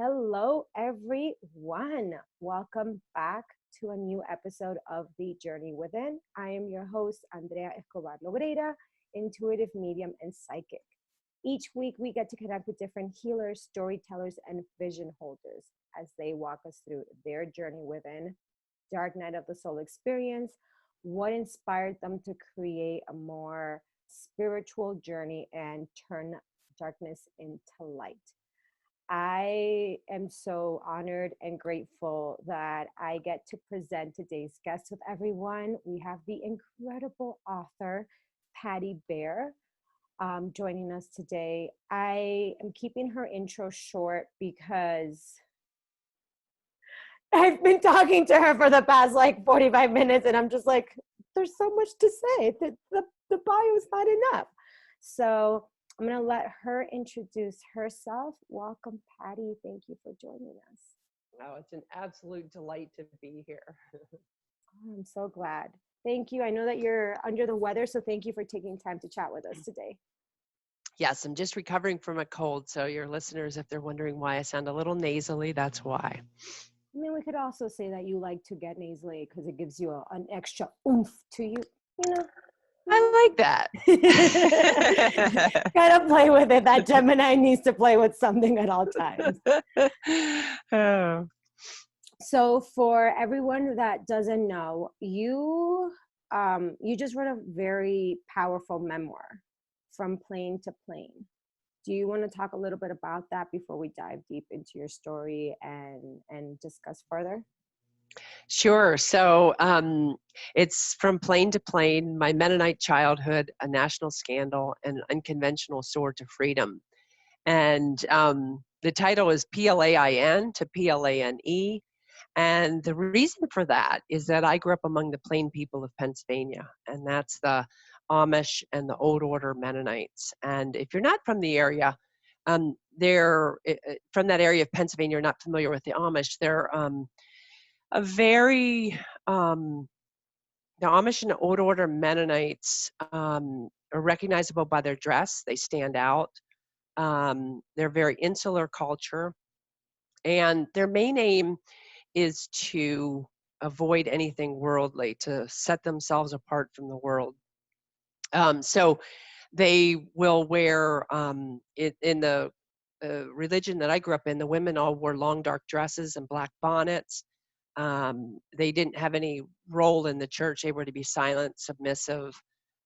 Hello, everyone. Welcome back to a new episode of The Journey Within. I am your host, Andrea Escobar Logreda, intuitive medium and psychic. Each week, we get to connect with different healers, storytellers, and vision holders as they walk us through their journey within, dark night of the soul experience, what inspired them to create a more spiritual journey and turn darkness into light. I am so honored and grateful that I get to present today's guest with everyone. We have the incredible author, Patty Bear, joining us today. I am keeping her intro short because I've been talking to her for the past 45 minutes, and I'm just like, there's so much to say. The bio is not enough. So I'm going to let her introduce herself. Welcome, Patty. Thank you for joining us. Oh, it's an absolute delight to be here. I'm so glad. Thank you. I know that you're under the weather, so thank you for taking time to chat with us today. Yes, I'm just recovering from a cold. So your listeners, if they're wondering why I sound a little nasally, that's why. I mean, we could also say that you like to get nasally because it gives you an extra oomph to you, you know? I like that. Gotta play with it. That Gemini needs to play with something at all times. Oh. So for everyone that doesn't know, you just wrote a very powerful memoir, From Plane to Plane. Do you want to talk a little bit about that before we dive deep into your story and discuss further? Sure. So it's From Plane to Plane, My Mennonite Childhood, A National Scandal, and Unconventional Soar to Freedom. And the title is PLAIN to PLANE. And the reason for that is that I grew up among the Plain people of Pennsylvania, and that's the Amish and the Old Order Mennonites. And if you're not from the area, they're from that area of Pennsylvania, you're not familiar with the Amish. They're a very the Amish and Old Order Mennonites are recognizable by their dress. They stand out. They're very insular culture, and their main aim is to avoid anything worldly, to set themselves apart from the world. So they will wear, in the religion that I grew up in, the women all wore long dark dresses and black bonnets. They didn't have any role in the church. They were to be silent, submissive.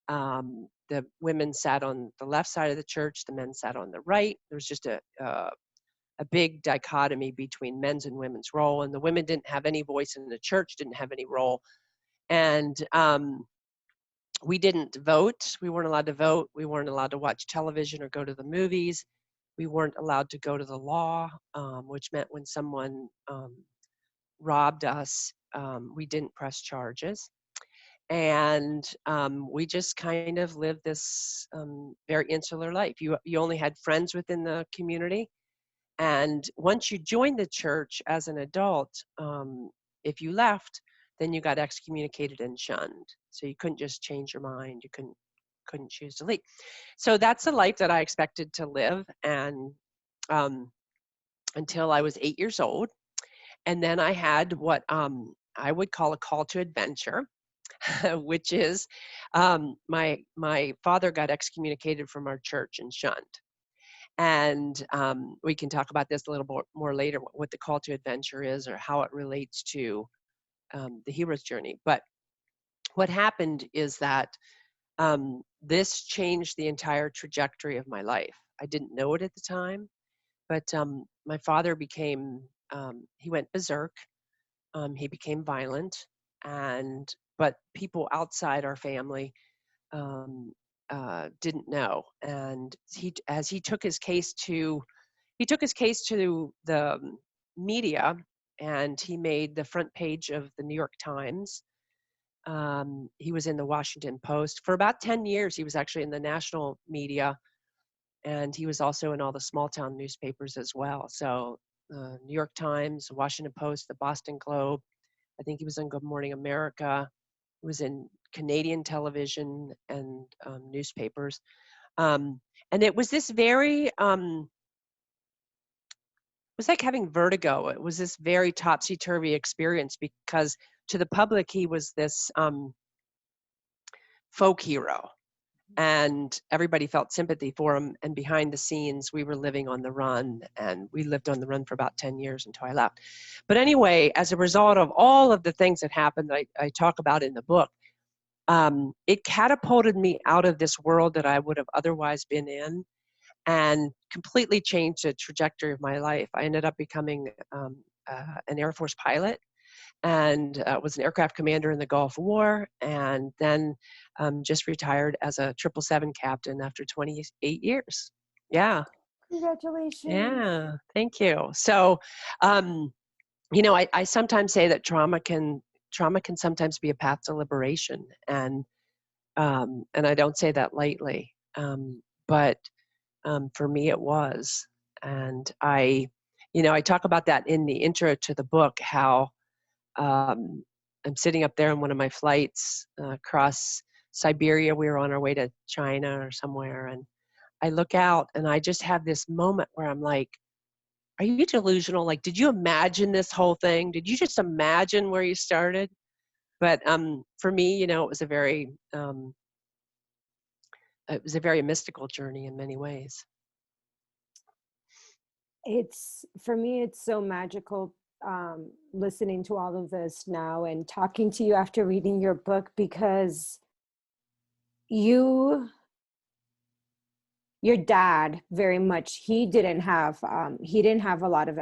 The women sat on the left side of the church, the men sat on the right. There was just a big dichotomy between men's and women's role, and the women didn't have any voice in the church, didn't have any role. And we didn't vote. We weren't allowed to vote. We weren't allowed to watch television or go to the movies. We weren't allowed to go to the law, which meant when someone robbed us, we didn't press charges. And we just kind of lived this very insular life. You only had friends within the community. And once you joined the church as an adult, if you left, then you got excommunicated and shunned. So you couldn't just change your mind. You couldn't choose to leave. So that's the life that I expected to live, and until I was 8 years old. And then I had what I would call a call to adventure, which is my father got excommunicated from our church and shunned. And we can talk about this a little more later, what the call to adventure is or how it relates to the hero's journey. But what happened is that this changed the entire trajectory of my life. I didn't know it at the time, but my father became, he went berserk. He became violent, but people outside our family didn't know. And as he took his case to the media, and he made the front page of the New York Times. He was in the Washington Post for about 10 years. He was actually in the national media, and he was also in all the small town newspapers as well. So New York Times, Washington Post, the Boston Globe. I think he was on Good Morning America. He was in Canadian television and newspapers. And it was this very was like having vertigo. It was this very topsy-turvy experience because to the public, he was this folk hero, and everybody felt sympathy for him. And behind the scenes, we were living on the run, and we lived on the run for about 10 years until I left. But anyway, as a result of all of the things that happened that I talk about in the book, it catapulted me out of this world that I would have otherwise been in and completely changed the trajectory of my life. I ended up becoming an Air Force pilot and was an aircraft commander in the Gulf War, and then just retired as a 777 captain after 28 years. Yeah. Congratulations. Yeah. Thank you. So, I sometimes say that trauma can sometimes be a path to liberation, and I don't say that lightly. But for me, it was, and I talk about that in the intro to the book, how I'm sitting up there on one of my flights across Siberia. We were on our way to China or somewhere, and I look out and I just have this moment where I'm like, are you delusional? Like, did you imagine this whole thing? Did you just imagine where you started? But for me, it was a very mystical journey in many ways. For me, it's so magical listening to all of this now and talking to you after reading your book, because your dad very much, he didn't have a lot of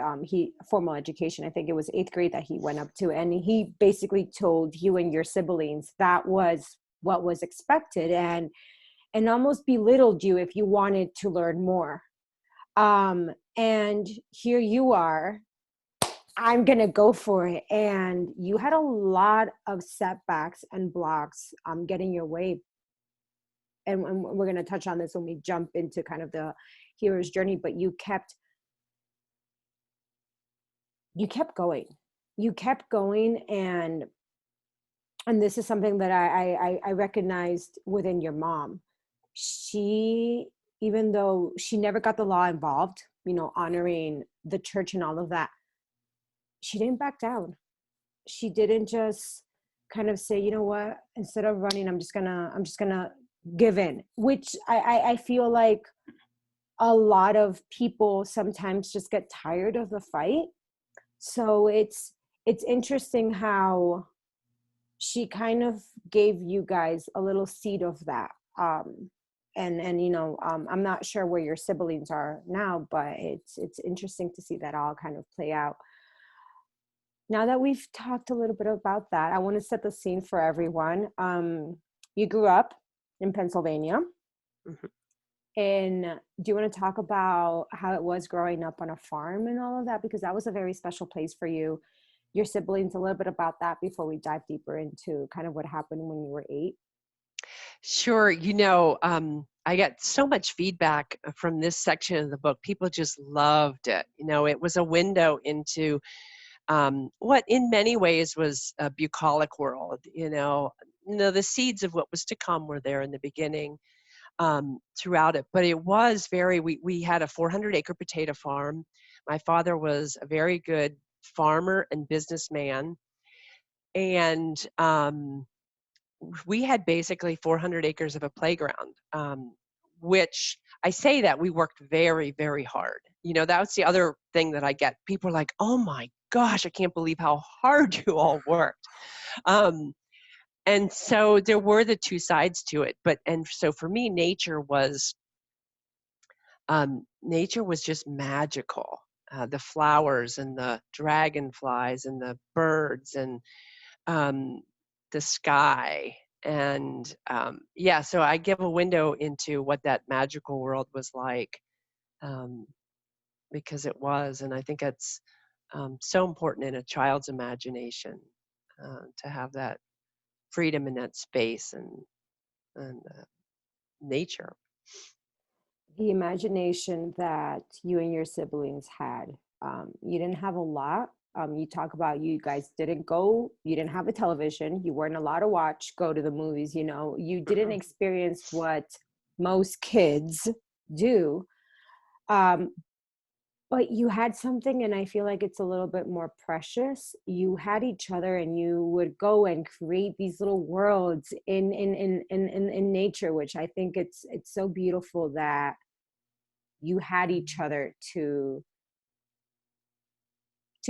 formal education. I think it was 8th grade that he went up to, and he basically told you and your siblings that was what was expected, and almost belittled you if you wanted to learn more. And here you are, I'm gonna go for it, and you had a lot of setbacks and blocks getting your way. And we're going to touch on this when we jump into kind of the hero's journey, but you kept going. And this is something that I recognized within your mom. She, even though she never got the law involved, honoring the church and all of that, she didn't back down. She didn't just kind of say, you know what, instead of running, I'm just gonna give in, which I feel like a lot of people sometimes just get tired of the fight. So it's interesting how she kind of gave you guys a little seed of that. I'm not sure where your siblings are now, but it's interesting to see that all kind of play out. Now that we've talked a little bit about that, I want to set the scene for everyone. You grew up in Pennsylvania. Mm-hmm. And do you want to talk about how it was growing up on a farm and all of that? Because that was a very special place for you, your siblings, a little bit about that before we dive deeper into kind of what happened when you were 8. Sure. I got so much feedback from this section of the book. People just loved it. It was a window into what in many ways was a bucolic world. The seeds of what was to come were there in the beginning. Throughout it, but it was we had a 400-acre potato farm. My father was a very good farmer and businessman, and we had basically 400 acres of a playground, which I say that we worked very, very hard. That was the other thing that I get. People are like, oh my gosh, I can't believe how hard you all worked. And so there were the two sides to it, so for me, nature was just magical. The flowers and the dragonflies and the birds and the sky. And so I give a window into what that magical world was like, because it was, and I think it's so important in a child's imagination to have that freedom in that space and nature. The imagination that you and your siblings had, you didn't have a lot. You talk about you guys you didn't have a television, you weren't allowed to go to the movies, you didn't experience what most kids do. But you had something, and I feel like it's a little bit more precious. You had each other, and you would go and create these little worlds in nature, which I think it's so beautiful that you had each other to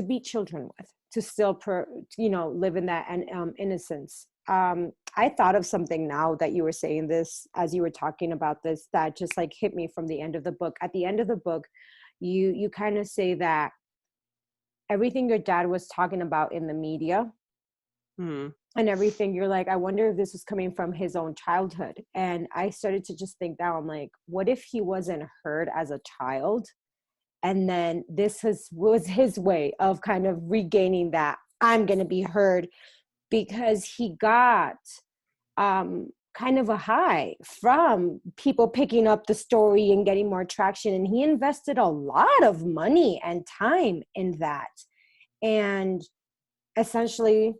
be children with, to still live in that and innocence. I thought of something now that you were saying this, as you were talking about this, that just like hit me from the end of the book. At the end of the book, you kind of say that everything your dad was talking about in the media Hmm. and everything, you're like, I wonder if this was coming from his own childhood. And I started to just think that, I'm like, what if he wasn't heard as a child? And then was his way of kind of regaining that I'm going to be heard, because he got kind of a high from people picking up the story and getting more traction. And he invested a lot of money and time in that, and essentially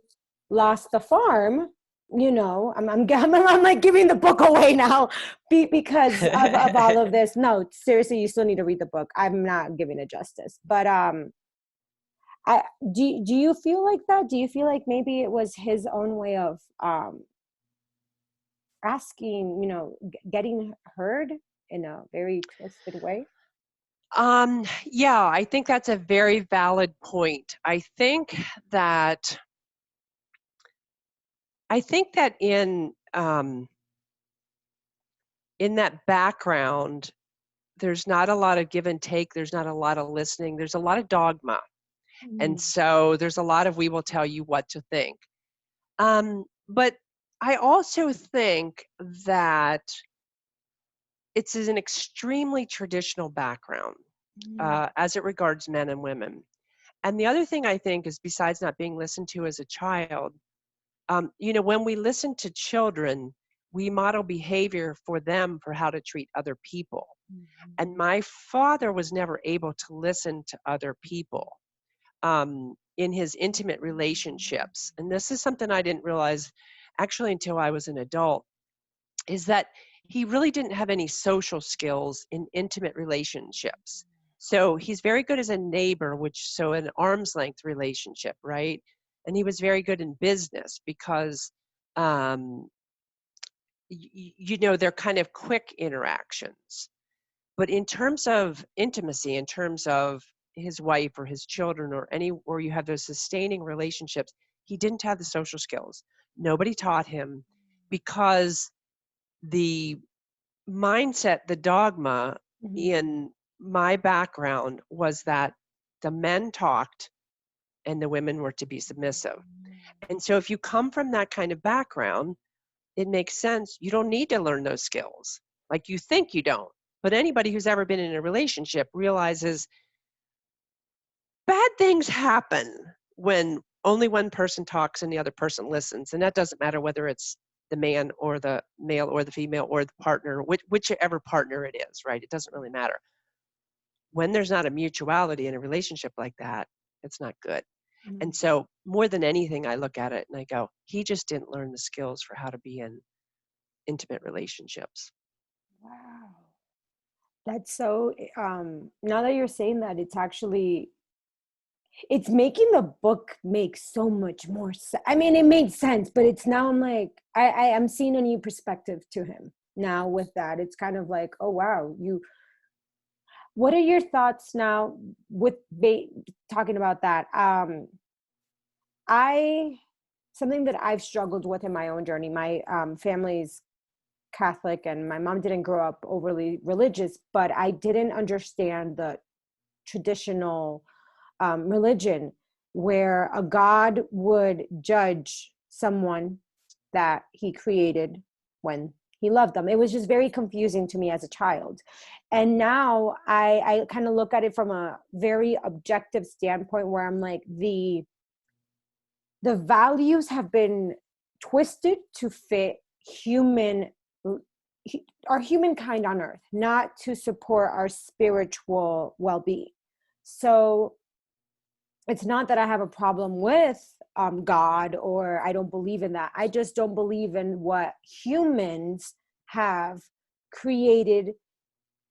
lost the farm. I'm like giving the book away now because of all of this. No, seriously, you still need to read the book. I'm not giving it justice. But I do you feel like that? Do you feel like maybe it was his own way of asking, getting heard in a very twisted way? Yeah, I think that's a very valid point. That I think that in that background, there's not a lot of give and take. There's not a lot of listening. There's a lot of dogma. And Mm. so there's a lot of we will tell you what to think. But I also think that it's an extremely traditional background Mm. as it regards men and women. And the other thing I think is, besides not being listened to as a child, when we listen to children, we model behavior for them for how to treat other people. And my father was never able to listen to other people in his intimate relationships. And this is something I didn't realize actually until I was an adult, is that he really didn't have any social skills in intimate relationships. So he's very good as a neighbor, so an arm's length relationship, right? And he was very good in business because, um, they're kind of quick interactions. But in terms of intimacy, in terms of his wife or his children or where you have those sustaining relationships, he didn't have the social skills. Nobody taught him, because the mindset, the dogma Mhm. in my background was that the men talked and the women were to be submissive. And so if you come from that kind of background, it makes sense. You don't need to learn those skills. Like, you think you don't. But anybody who's ever been in a relationship realizes bad things happen when only one person talks and the other person listens. And that doesn't matter whether it's the man or the male or the female or the partner, whichever partner it is, right? It doesn't really matter. When there's not a mutuality in a relationship like that, it's not good. And Mm. so more than anything, I look at it and I go, he just didn't learn the skills for how to be in intimate relationships. Wow. That's so, now that you're saying that, it's making the book make so much more sense. I mean, it made sense, but it's now, I'm like, I am seeing a new perspective to him now with that. It's kind of like, oh, wow. What are your thoughts now with talking about that? I, something that I've struggled with in my own journey, my family's Catholic, and my mom didn't grow up overly religious, but I didn't understand the traditional religion where a God would judge someone that he created when he loved them. It was just very confusing to me as a child. And now I kind of look at it from a very objective standpoint, where I'm like, the values have been twisted to fit our humankind on earth, not to support our spiritual well-being. So it's not that I have a problem with God, or I don't believe in that. I just don't believe in what humans have created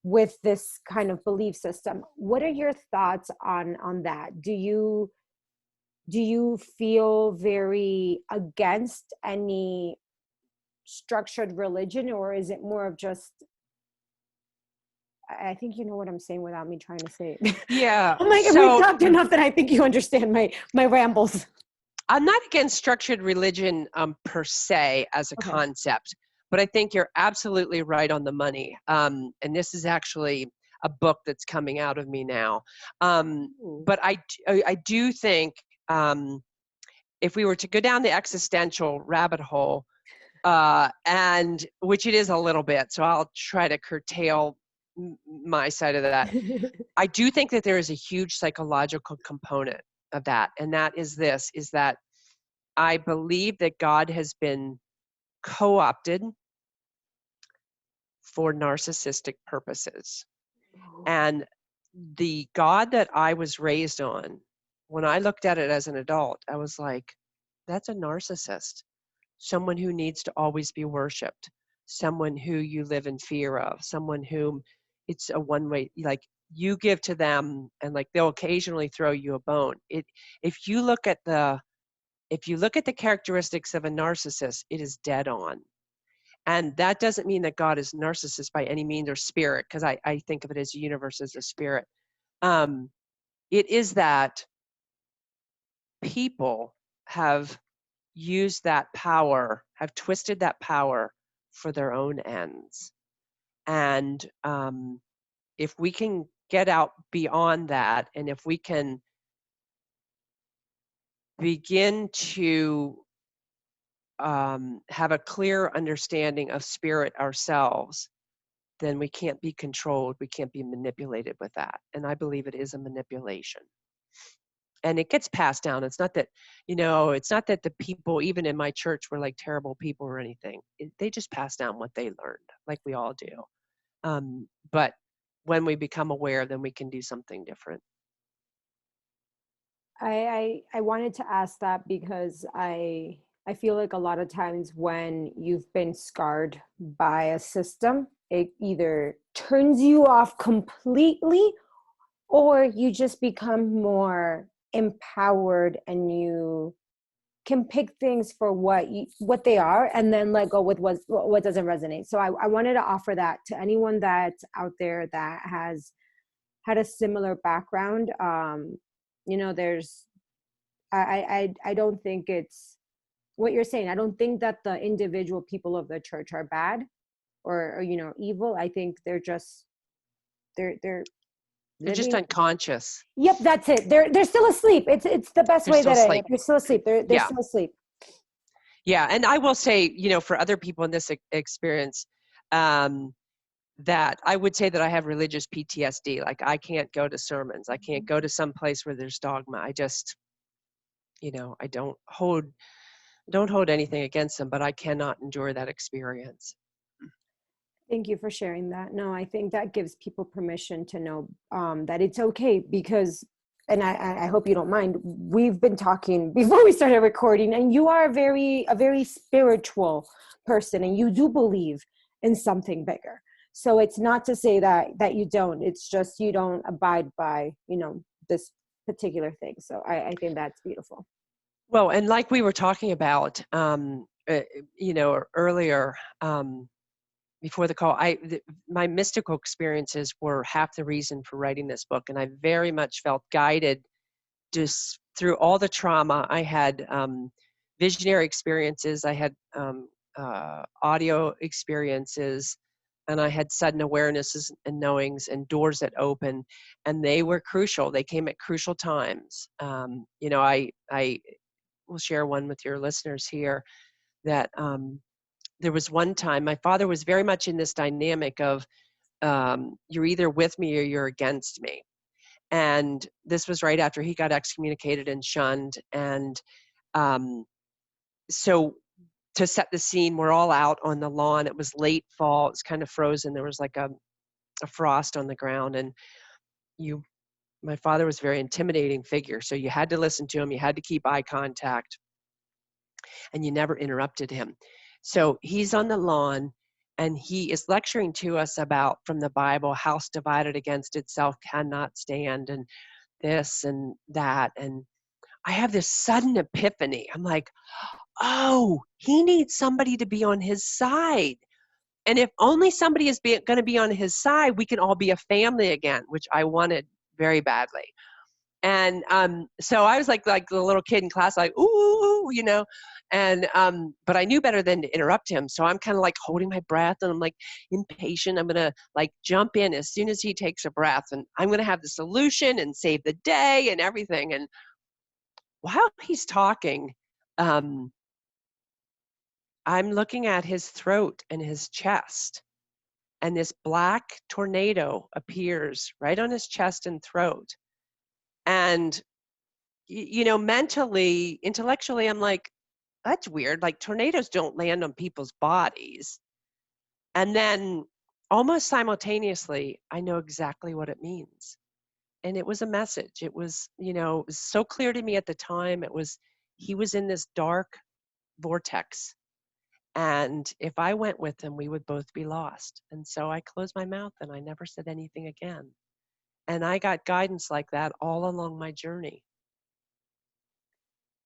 with this kind of belief system. What are your thoughts on that? Do you feel very against any structured religion, or is it more of just, I think you know what I'm saying without me trying to say it. Yeah. I'm like, So we've talked enough that I think you understand my rambles. I'm not against structured religion per se as a Okay. concept, but I think you're absolutely right on the money. And this is actually a book that's coming out of me now. But I do think if we were to go down the existential rabbit hole, and which it is a little bit, so I'll try to curtail my side of that. I do think that there is a huge psychological component of that, and that is this, is that I believe that God has been co-opted for narcissistic purposes. And the God that I was raised on, when I looked at it as an adult, I was like, that's a narcissist, someone who needs to always be worshiped, someone who you live in fear of, someone whom it's a one-way, like you give to them and like they'll occasionally throw you a bone. If you look at the characteristics of a narcissist, it is dead on. And that doesn't mean that God is narcissist by any means, or spirit, because I think of it as a universe as a spirit. It is that people have used that power, have twisted that power for their own ends. And if we can get out beyond that, and if we can begin to have a clear understanding of spirit ourselves, then we can't be controlled, we can't be manipulated with that. And I believe it is a manipulation. And it gets passed down. It's not that, it's not that the people, even in my church, were like terrible people or anything. They just pass down what they learned, like we all do. But when we become aware, then we can do something different. I wanted to ask that because I feel like a lot of times when you've been scarred by a system, it either turns you off completely, or you just become more empowered and you can pick things for what they are, and then let go with what doesn't resonate. So I wanted to offer that to anyone that's out there that has had a similar background. There's I don't think it's what you're saying. I don't think that the individual people of the church are bad or evil. I think they're just they're They're just living. unconscious. Yep, that's it. They're still asleep. It's the best They're way still asleep. they're still asleep. They're Yeah. still asleep. Yeah, and I will say, for other people in this experience, that I would say that I have religious PTSD. Like I can't go to sermons. I can't go to some place where there's dogma. I just, I don't hold anything against them, but I cannot endure that experience. Thank you for sharing that. No, I think that gives people permission to know that it's okay, because, and I hope you don't mind, we've been talking before we started recording, and you are a very spiritual person, and you do believe in something bigger. So it's not to say that you don't, it's just you don't abide by, this particular thing. So I think that's beautiful. Well, and like we were talking about, earlier, before the call, my mystical experiences were half the reason for writing this book. And I very much felt guided just through all the trauma. I had visionary experiences, I had audio experiences, and I had sudden awarenesses and knowings and doors that open, and they were crucial. They came at crucial times. I will share one with your listeners here that there was one time my father was very much in this dynamic of you're either with me or you're against me. And this was right after he got excommunicated and shunned. And so to set the scene, we're all out on the lawn. It was late fall. It was kind of frozen. There was like a frost on the ground. And my father was a very intimidating figure. So you had to listen to him. You had to keep eye contact. And you never interrupted him. So he's on the lawn, and he is lecturing to us about, from the Bible, house divided against itself cannot stand, and this and that. And I have this sudden epiphany. I'm like, oh, he needs somebody to be on his side. And if only somebody is going to be on his side, we can all be a family again, which I wanted very badly. And so I was like the little kid in class, like, ooh, you know, and but I knew better than to interrupt him. So I'm kind of like holding my breath, and I'm like impatient. I'm gonna like jump in as soon as he takes a breath, and I'm gonna have the solution and save the day and everything. And while he's talking, um, I'm looking at his throat and his chest, and this black tornado appears right on his chest and throat. And you know, mentally, intellectually, I'm like, that's weird. Like tornadoes don't land on people's bodies. And then almost simultaneously, I know exactly what it means. And it was a message. It was, you know, it was so clear to me at the time. It was, he was in this dark vortex. And if I went with him, we would both be lost. And so I closed my mouth and I never said anything again. And I got guidance like that all along my journey.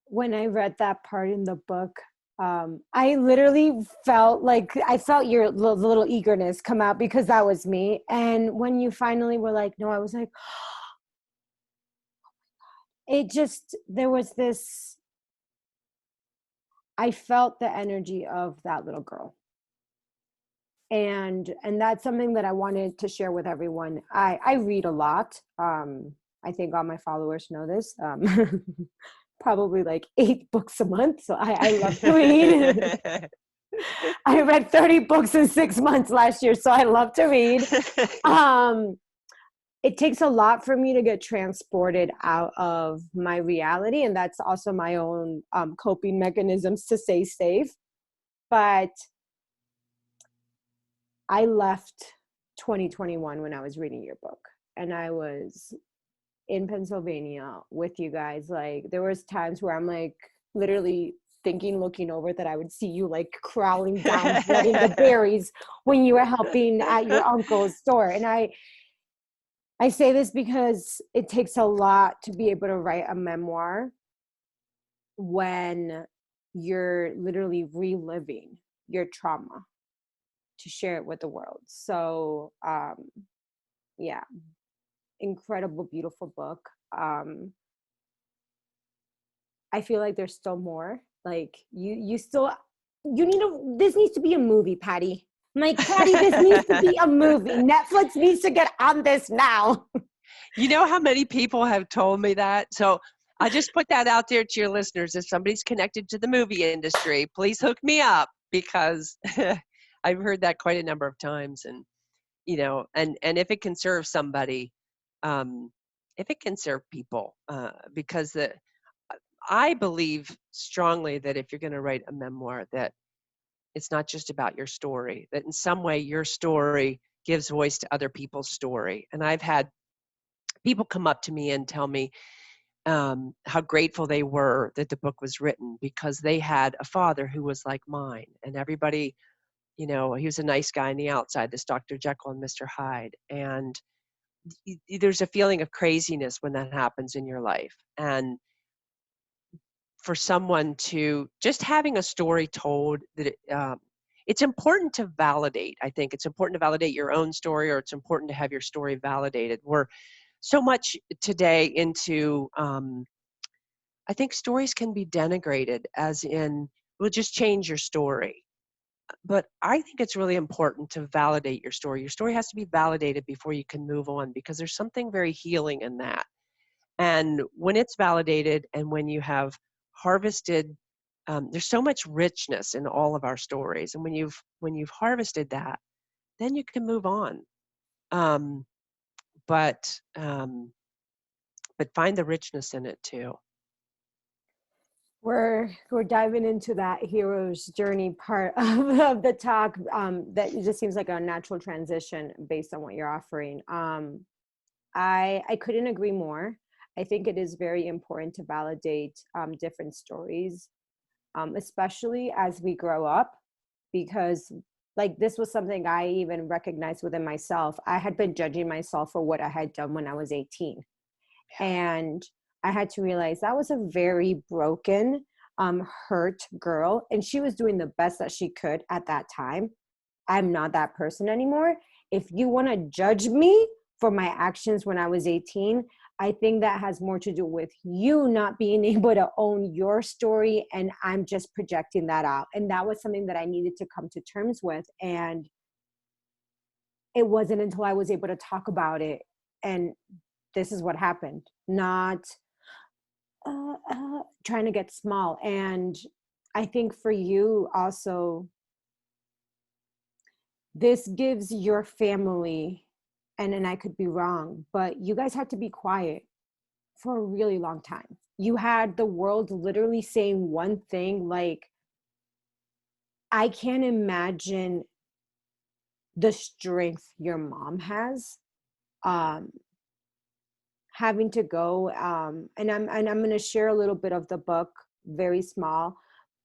When I read that part in the book, I literally felt like I felt your little eagerness come out, because that was me. And when you finally were like, no, I was like, it just, there was this, I felt the energy of that little girl. And that's something that I wanted to share with everyone. I read a lot. I think all my followers know this. Probably like 8 books a month. So I love to read. I read 30 books in 6 months last year. So I love to read. It takes a lot for me to get transported out of my reality. And that's also my own coping mechanisms to stay safe. But I left 2021 when I was reading your book, and I was in Pennsylvania with you guys. Like there was times where I'm like literally thinking, looking over, that I would see you like crawling down, getting the berries when you were helping at your uncle's store. And I say this because it takes a lot to be able to write a memoir when you're literally reliving your trauma to share it with the world. So yeah, incredible, beautiful book. I feel like there's still more. Like you still, this needs to be a movie, Patty. I'm like, Patty, this needs to be a movie. Netflix needs to get on this now. You know how many people have told me that? So I just put that out there to your listeners. If somebody's connected to the movie industry, please hook me up, because I've heard that quite a number of times. And, you know, and if it can serve somebody, if it can serve people, because I believe strongly that if you're going to write a memoir, that it's not just about your story, that in some way your story gives voice to other people's story. And I've had people come up to me and tell me how grateful they were that the book was written, because they had a father who was like mine. And everybody, you know, he was a nice guy on the outside, this Dr. Jekyll and Mr. Hyde. And there's a feeling of craziness when that happens in your life. And for someone to just having a story told, that it's important to validate. I think it's important to validate your own story, or it's important to have your story validated. We're so much today into, I think stories can be denigrated, as in, we'll just change your story. But I think it's really important to validate your story. Your story has to be validated before you can move on, because there's something very healing in that. And when it's validated, and when you have harvested, there's so much richness in all of our stories. And when you've harvested that, then you can move on. But find the richness in it too. We're diving into that hero's journey part of the talk. That just seems like a natural transition based on what you're offering. I couldn't agree more. I think it is very important to validate different stories, especially as we grow up, because like this was something I even recognized within myself. I had been judging myself for what I had done when I was 18. Yeah. And I had to realize that was a very broken, hurt girl. And she was doing the best that she could at that time. I'm not that person anymore. If you want to judge me for my actions when I was 18, I think that has more to do with you not being able to own your story, and I'm just projecting that out. And that was something that I needed to come to terms with. And it wasn't until I was able to talk about it, and this is what happened. Not trying to get small. And I think for you also, this gives your family, and I could be wrong, but you guys had to be quiet for a really long time. You had the world literally saying one thing. Like, I can't imagine the strength your mom has, um, having to go, and I'm going to share a little bit of the book, very small,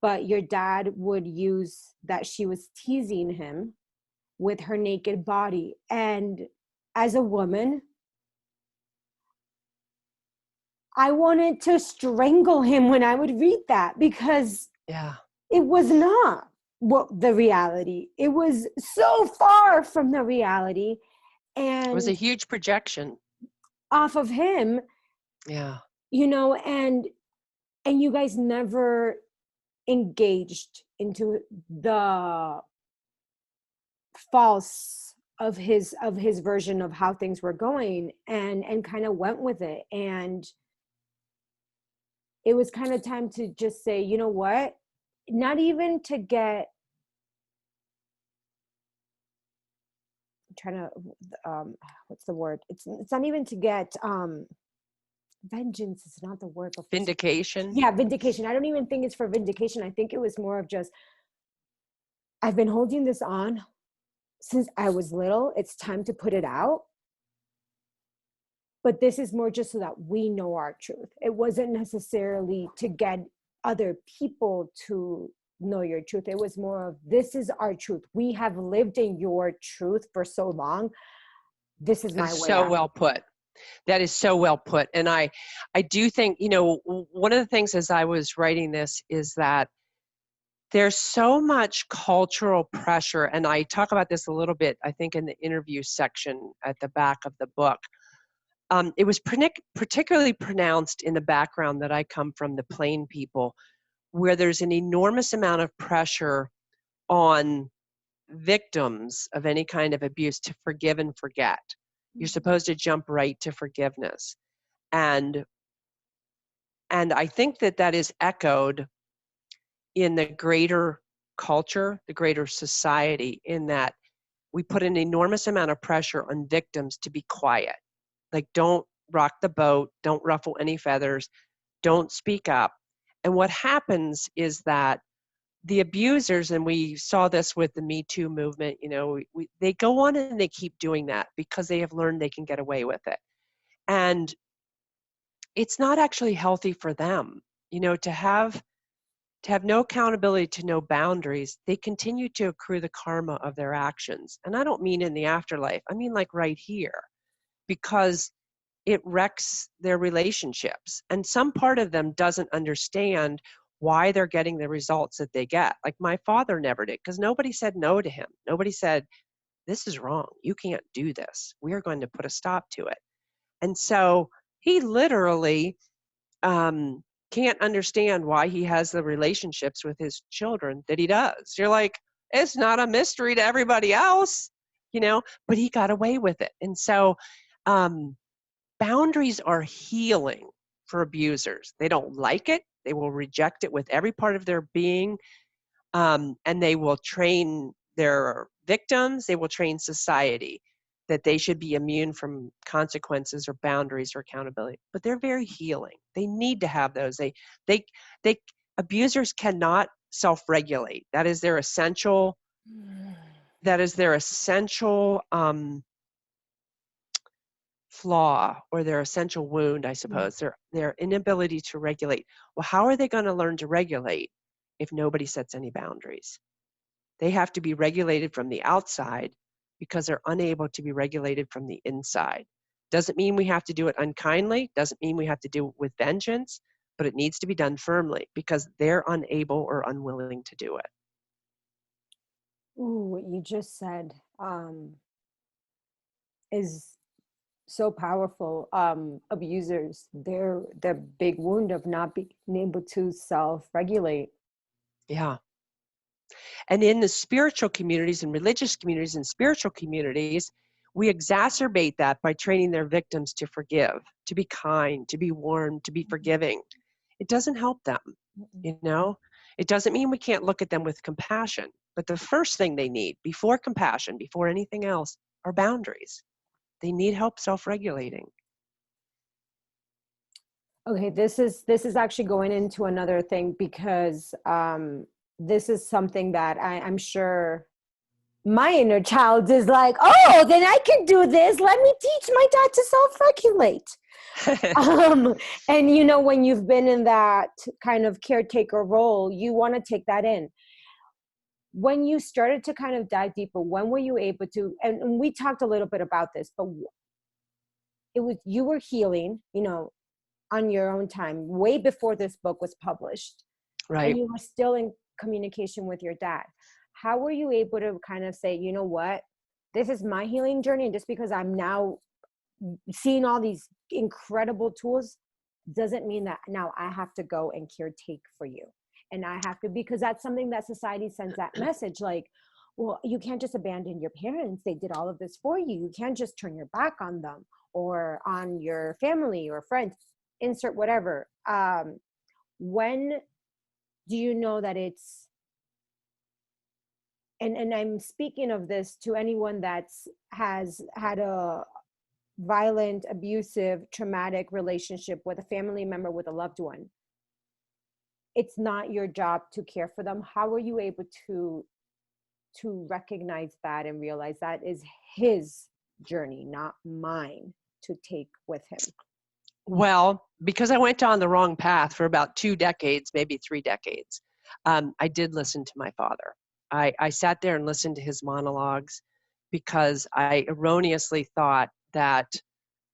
but your dad would use that she was teasing him with her naked body. And as a woman, I wanted to strangle him when I would read that, because Yeah. it was not what the reality. It was so far from the reality. It was a And huge projection. off of him, Yeah. and you guys never engaged into the false of his version of how things were going, and kind of went with it. And it was kind of time to just say, you know what, not even to get, I'm trying to, what's the word, it's not even to get, vengeance is not the word, but Vindication. yeah, vindication. I don't even think it's for vindication. I think it was more of just, I've been holding this on since I was little. It's time to put it out. But this is more just so that we know our truth. It wasn't necessarily to get other people to know your truth. It was more of, this is our truth. We have lived in your truth for so long. This is my way So out. well put. That is so well put. And I do think, one of the things as I was writing this is that there's so much cultural pressure. And I talk about this a little bit, I think, in the interview section at the back of the book. It was particularly pronounced in the background that I come from, the plain people, where there's an enormous amount of pressure on victims of any kind of abuse to forgive and forget. You're supposed to jump right to forgiveness. And I think that is echoed in the greater culture, the greater society, in that we put an enormous amount of pressure on victims to be quiet. Like, don't rock the boat, don't ruffle any feathers, don't speak up. And what happens is that the abusers, and we saw this with the Me Too movement, they go on and they keep doing that because they have learned they can get away with it. And it's not actually healthy for them, to have no accountability, to no boundaries. They continue to accrue the karma of their actions. And I don't mean in the afterlife, I mean like right here, because it wrecks their relationships. And some part of them doesn't understand why they're getting the results that they get. Like my father never did, because nobody said no to him. Nobody said, this is wrong. You can't do this. We are going to put a stop to it. And so he literally can't understand why he has the relationships with his children that he does. You're like, it's not a mystery to everybody else, but he got away with it. And so boundaries are healing for abusers. They don't like it. They will reject it with every part of their being. And they will train their victims. They will train society that they should be immune from consequences or boundaries or accountability. But they're very healing. They need to have those. They abusers cannot self-regulate. That is their essential. Flaw, or their essential wound, I suppose, their inability to regulate. Well, how are they going to learn to regulate if nobody sets any boundaries? They have to be regulated from the outside because they're unable to be regulated from the inside. Doesn't mean we have to do it unkindly, doesn't mean we have to do it with vengeance, but it needs to be done firmly because they're unable or unwilling to do it. Ooh, what you just said is so powerful. Abusers, their big wound of not being able to self-regulate. Yeah. And in the spiritual communities and religious communities and spiritual communities, we exacerbate that by training their victims to forgive, to be kind, to be warm, to be forgiving. It doesn't help them, you know? It doesn't mean we can't look at them with compassion, but the first thing they need before compassion, before anything else, are boundaries. They need help self-regulating. Okay, this is actually going into another thing because this is something that I'm sure my inner child is like, oh, then I can do this. Let me teach my dad to self-regulate. And you know, when you've been in that kind of caretaker role, you want to take that in. When you started to kind of dive deeper, when were you able to, and we talked a little bit about this, but it was, you were healing, you know, on your own time, way before this book was published. Right. And you were still in communication with your dad. How were you able to kind of say, you know what, this is my healing journey, and just because I'm now seeing all these incredible tools doesn't mean that now I have to go and caretake for you. And I have to, because that's something that society sends that message, like, well, you can't just abandon your parents. They did all of this for you. You can't just turn your back on them or on your family or friends, insert whatever. When do you know that it's, and I'm speaking of this to anyone that's has had a violent, abusive, traumatic relationship with a family member, with a loved one. It's not your job to care for them. How are you able to recognize that and realize that is his journey, not mine, to take with him? Well, because I went on the wrong path for about 2 decades, maybe 3 decades, I did listen to my father. I sat there and listened to his monologues because I erroneously thought that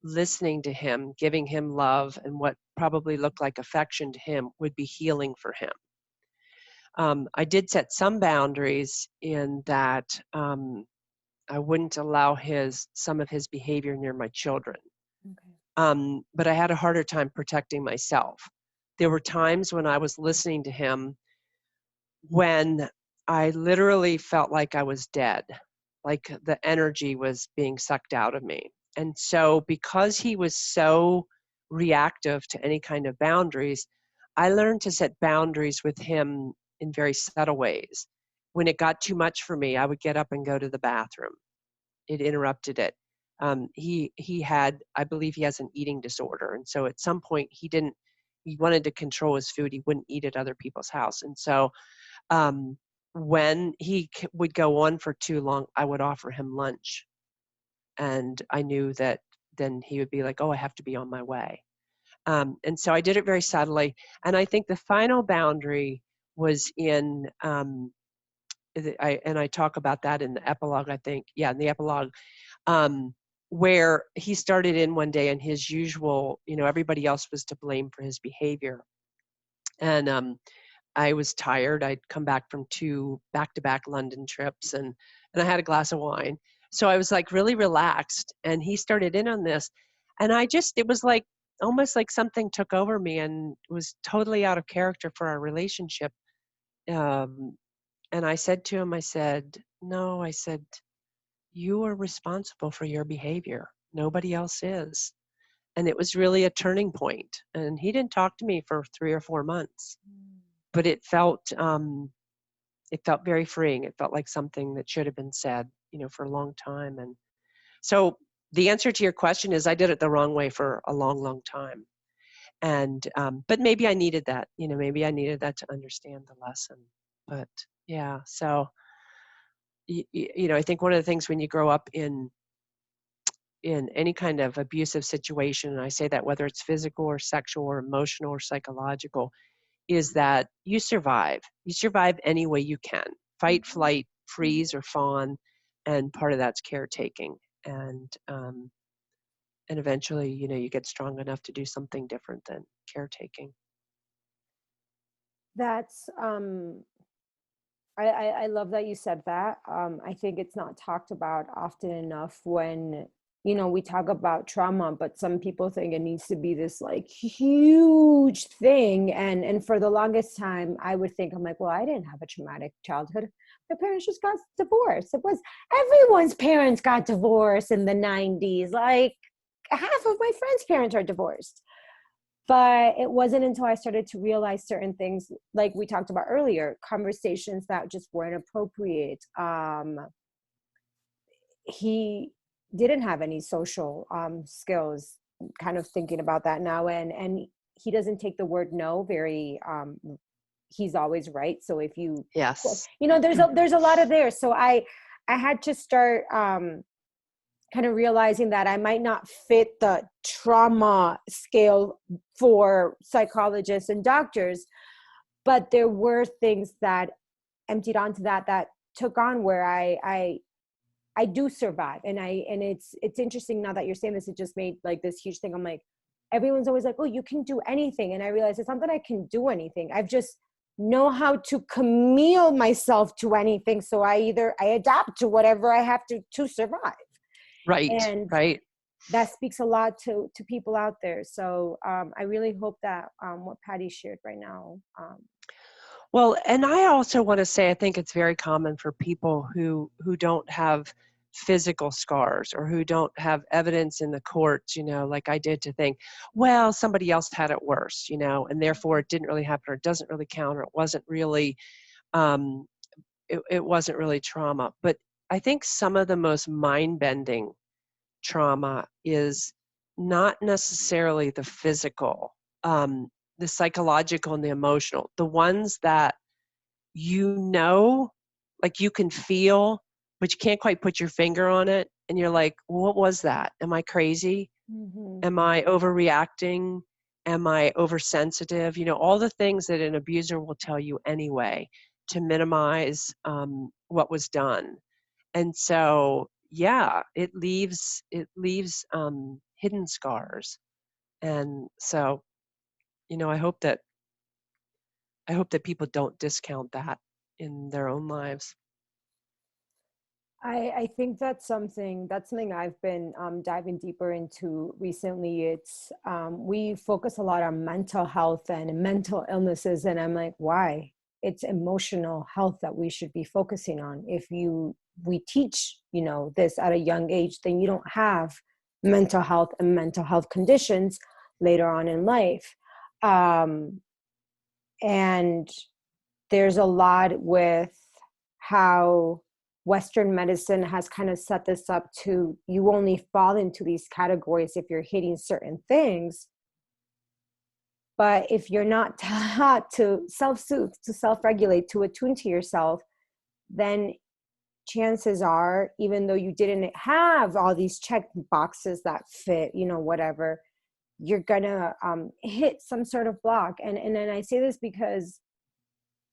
listening to him, giving him love and what probably looked like affection to him would be healing for him. I did set some boundaries in that I wouldn't allow some of his behavior near my children. Okay. But I had a harder time protecting myself. There were times when I was listening to him when I literally felt like I was dead, like the energy was being sucked out of me. And so because he was so reactive to any kind of boundaries, I learned to set boundaries with him in very subtle ways. When it got too much for me, I would get up and go to the bathroom. It interrupted it. He had, I believe he has an eating disorder. And so at some point he wanted to control his food. He wouldn't eat at other people's house. And so when he would go on for too long, I would offer him lunch. And I knew that then he would be like, oh, I have to be on my way. And so I did it very subtly. And I think the final boundary was in, I talk about that in the epilogue, I think. Yeah, in the epilogue, where he started in one day and his usual, everybody else was to blame for his behavior. And I was tired. I'd come back from 2 back-to-back London trips and I had a glass of wine. So I was like really relaxed and he started in on this. And it was like, almost like something took over me and was totally out of character for our relationship. And I said to him, no, you are responsible for your behavior. Nobody else is. And it was really a turning point. And he didn't talk to me for 3 or 4 months. But it felt very freeing. It felt like something that should have been said, for a long time. And so the answer to your question is I did it the wrong way for a long, long time. And, but maybe I needed that, maybe I needed that to understand the lesson. But yeah, so, I think one of the things when you grow up in any kind of abusive situation, and I say that whether it's physical or sexual or emotional or psychological, is that you survive. You survive any way you can. Fight, flight, freeze or fawn, and part of that's caretaking. And eventually, you get strong enough to do something different than caretaking. That's I love that you said that. I think it's not talked about often enough when, we talk about trauma, but some people think it needs to be this like huge thing. And for the longest time, I would think, I'm like, well, I didn't have a traumatic childhood. My parents just got divorced. It was everyone's parents got divorced in the 90s. Like half of my friends' parents are divorced. But it wasn't until I started to realize certain things, like we talked about earlier, conversations that just weren't appropriate. He didn't have any social skills, kind of thinking about that now. And he doesn't take the word no very, he's always right. So if you, yes, there's a lot of there. So I had to start kind of realizing that I might not fit the trauma scale for psychologists and doctors, but there were things that emptied onto that took on where I do survive. And it's interesting now that you're saying this, it just made like this huge thing. I'm like, everyone's always like, oh, you can do anything. And I realized it's not that I can do anything. I've just know how to chameleon myself to anything. So I adapt to whatever I have to survive. Right. And right. That speaks a lot to people out there. So I really hope that what Patty shared right now. Well, and I also want to say, I think it's very common for people who don't have physical scars or who don't have evidence in the courts, like I did, to think, well, somebody else had it worse, and therefore it didn't really happen, or it doesn't really count, or it wasn't really, it wasn't really trauma. But I think some of the most mind-bending trauma is not necessarily the physical, the psychological and the emotional, the ones that like you can feel, but you can't quite put your finger on it. And you're like, well, what was that? Am I crazy? Mm-hmm. Am I overreacting? Am I oversensitive? All the things that an abuser will tell you anyway to minimize what was done. And so, yeah, it leaves hidden scars. And so, I hope that people don't discount that in their own lives. I think that's something I've been diving deeper into recently. It's we focus a lot on mental health and mental illnesses, and I'm like, why? It's emotional health that we should be focusing on. If we teach this at a young age, then you don't have mental health and mental health conditions later on in life. And there's a lot with how Western medicine has kind of set this up to, you only fall into these categories if you're hitting certain things. But if you're not taught to self-soothe, to self-regulate, to attune to yourself, then chances are, even though you didn't have all these check boxes that fit, whatever, you're gonna hit some sort of block. And then I say this because,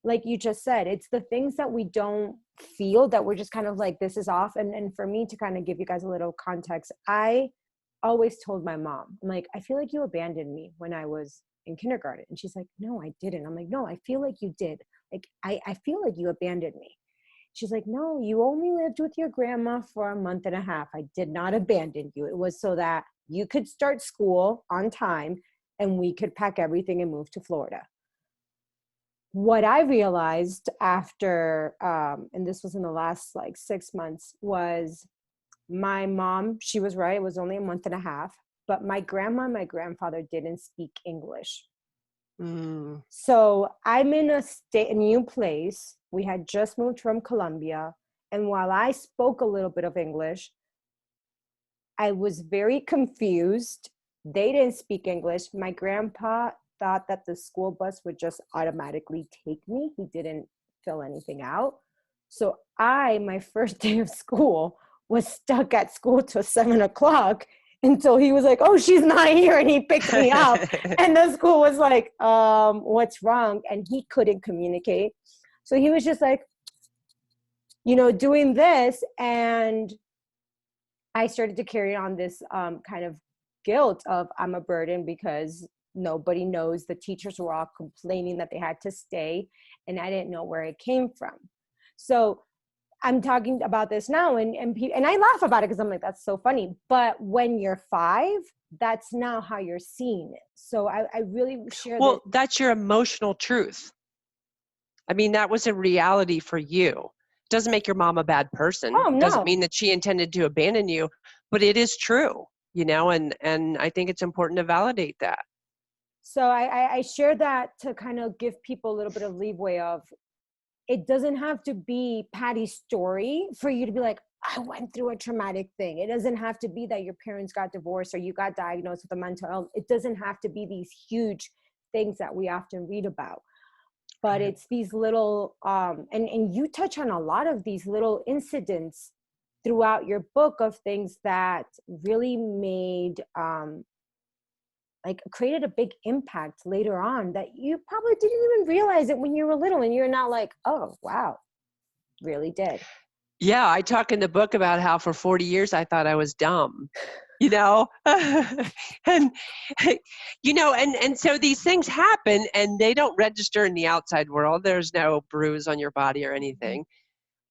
like you just said, it's the things that we don't feel that we're just kind of like, this is off. And for me to kind of give you guys a little context, I always told my mom, I'm like, I feel like you abandoned me when I was in kindergarten. And she's like, no, I didn't. I'm like, no, I feel like you did. Like, I feel like you abandoned me. She's like, no, you only lived with your grandma for a month and a half. I did not abandon you. It was so that you could start school on time and we could pack everything and move to Florida. What I realized after, and this was in the last like 6 months, was my mom, she was right. It was only a month and a half, but my grandma and my grandfather didn't speak English. So I'm in a new place. We had just moved from Colombia. And while I spoke a little bit of English, I was very confused. They didn't speak English. My grandpa thought that the school bus would just automatically take me. He didn't fill anything out. So my first day of school was stuck at school till 7:00 until he was like, oh, she's not here. And he picked me up. And the school was like, what's wrong? And he couldn't communicate. So he was just like, doing this. And I started to carry on this kind of guilt of I'm a burden because nobody knows. The teachers were all complaining that they had to stay, and I didn't know where it came from. So I'm talking about this now, and I laugh about it because I'm like, that's so funny. But when you're 5, that's now how you're seeing it. So I really share that. Well, that's your emotional truth. I mean, that was a reality for you. Doesn't make your mom a bad person. Oh, Doesn't no. mean that she intended to abandon you, but it is true, and I think it's important to validate that. So I share that to kind of give people a little bit of leeway of, it doesn't have to be Patty's story for you to be like, I went through a traumatic thing. It doesn't have to be that your parents got divorced or you got diagnosed with a mental illness. It doesn't have to be these huge things that we often read about. But Right. it's these little, and you touch on a lot of these little incidents throughout your book of things that really made, created a big impact later on that you probably didn't even realize it when you were little, and you're not like, oh, wow, really did. Yeah, I talk in the book about how for 40 years I thought I was dumb, and and so these things happen and they don't register in the outside world. There's no bruise on your body or anything,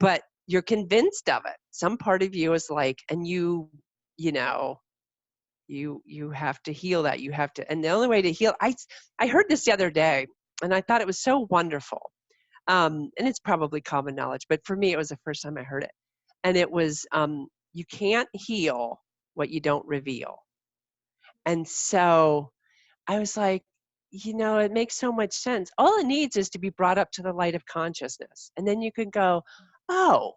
but you're convinced of it. Some part of you is like, and you know, you have to heal that. You have to, and the only way to heal, I heard this the other day and I thought it was so wonderful. And it's probably common knowledge, but for me, it was the first time I heard it. And it was, you can't heal what you don't reveal. And so I was like, it makes so much sense. All it needs is to be brought up to the light of consciousness. And then you can go, oh,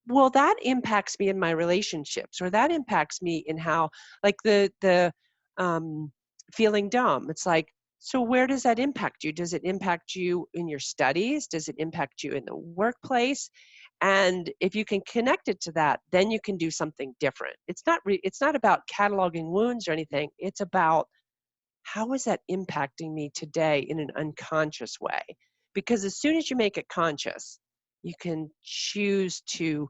well, that impacts me in my relationships, or that impacts me in how, like the feeling dumb. It's like, so where does that impact you? Does it impact you in your studies? Does it impact you in the workplace? And if you can connect it to that, then you can do something different. It's not about cataloging wounds or anything. It's about, how is that impacting me today in an unconscious way? Because as soon as you make it conscious, you can choose to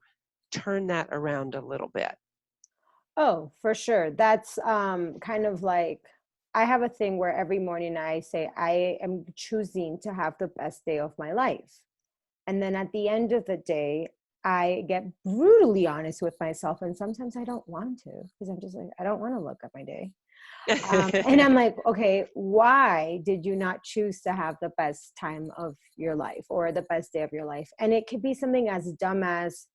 turn that around a little bit. Oh, for sure. That's kind of like, I have a thing where every morning I say, I am choosing to have the best day of my life. And then at the end of the day, I get brutally honest with myself. And sometimes I don't want to, because I'm just like, I don't want to look at my day. And I'm like, okay, why did you not choose to have the best time of your life or the best day of your life? And it could be something as dumb as,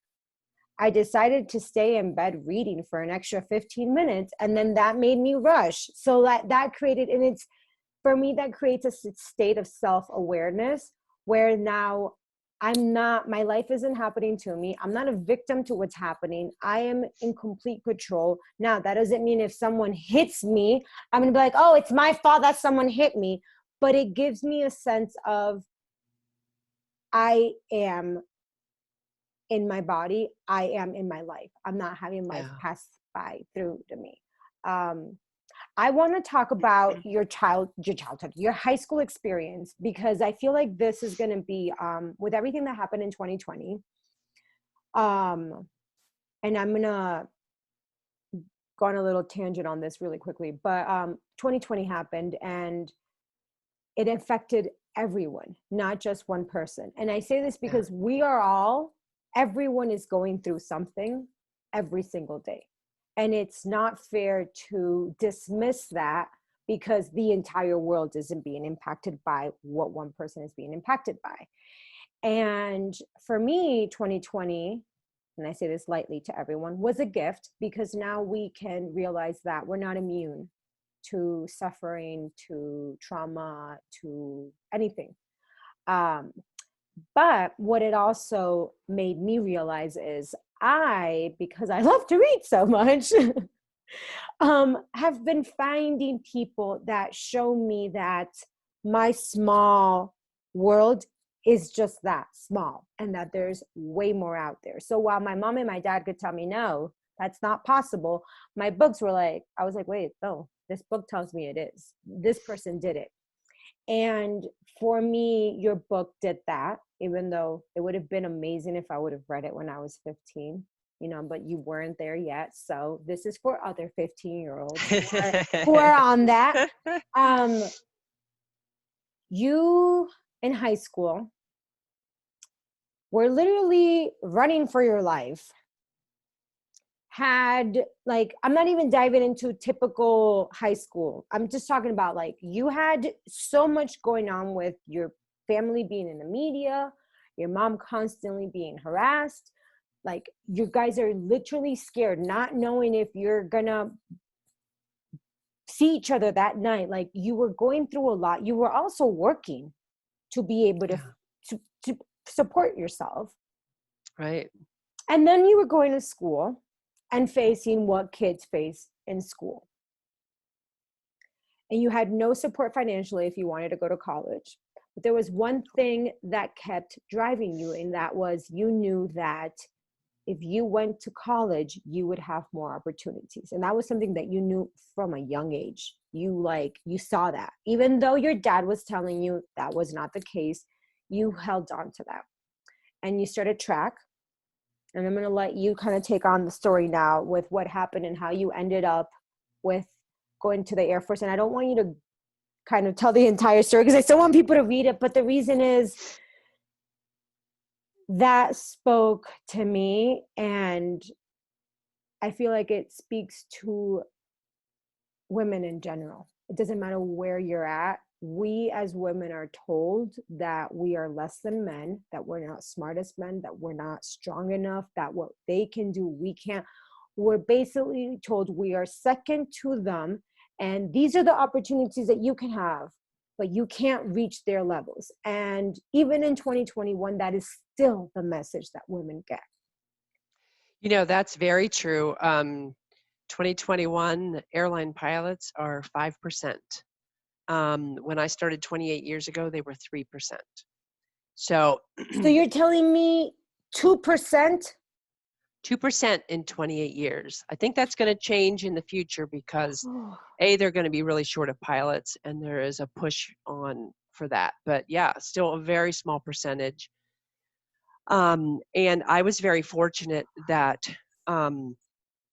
I decided to stay in bed reading for an extra 15 minutes, and then that made me rush. So that created, and it's, for me, that creates a state of self-awareness where now my life isn't happening to me. I'm not a victim to what's happening. I am in complete control. Now, that doesn't mean if someone hits me, I'm going to be like, oh, it's my fault that someone hit me. But it gives me a sense of, I am in my body, I am in my life. I'm not having life pass by through to me. I want to talk about your childhood, your high school experience, because I feel like this is going to be, with everything that happened in 2020. And I'm going to go on a little tangent on this really quickly, but 2020 happened and it affected everyone, not just one person. And I say this because everyone is going through something every single day. And it's not fair to dismiss that because the entire world isn't being impacted by what one person is being impacted by. And for me, 2020, and I say this lightly to everyone, was a gift, because now we can realize that we're not immune to suffering, to trauma, to anything. But what it also made me realize is because I love to read so much, have been finding people that show me that my small world is just that small and that there's way more out there. So while my mom and my dad could tell me, no, that's not possible, my books were like, I was like, wait, no, this book tells me it is. This person did it. And for me, your book did that, even though it would have been amazing if I would have read it when I was 15, but you weren't there yet. So this is for other 15-year-olds who are on that. You in high school were literally running for your life. Had I'm not even diving into typical high school. I'm just talking about you had so much going on with your family being in the media, your mom constantly being harassed. You guys are literally scared, not knowing if you're gonna see each other that night. You were going through a lot. You were also working to be able to support yourself. Right. And then you were going to school and facing what kids face in school. And you had no support financially if you wanted to go to college. But there was one thing that kept driving you, and that was you knew that if you went to college, you would have more opportunities. And that was something that you knew from a young age. You saw that. Even though your dad was telling you that was not the case, you held on to that. And you started track. And I'm going to let you kind of take on the story now with what happened and how you ended up with going to the Air Force. And I don't want you to kind of tell the entire story because I still want people to read it. But the reason is that spoke to me. And I feel like it speaks to women in general. It doesn't matter where you're at. We as women are told that we are less than men, that we're not smart as men, that we're not strong enough, that what they can do, we can't. We're basically told we are second to them. And these are the opportunities that you can have, but you can't reach their levels. And even in 2021, that is still the message that women get. That's very true. 2021 airline pilots are 5%. When I started 28 years ago, they were 3%. So you're telling me 2%? 2% in 28 years. I think that's going to change in the future because they're going to be really short of pilots and there is a push on for that. But yeah, still a very small percentage. And I was very fortunate that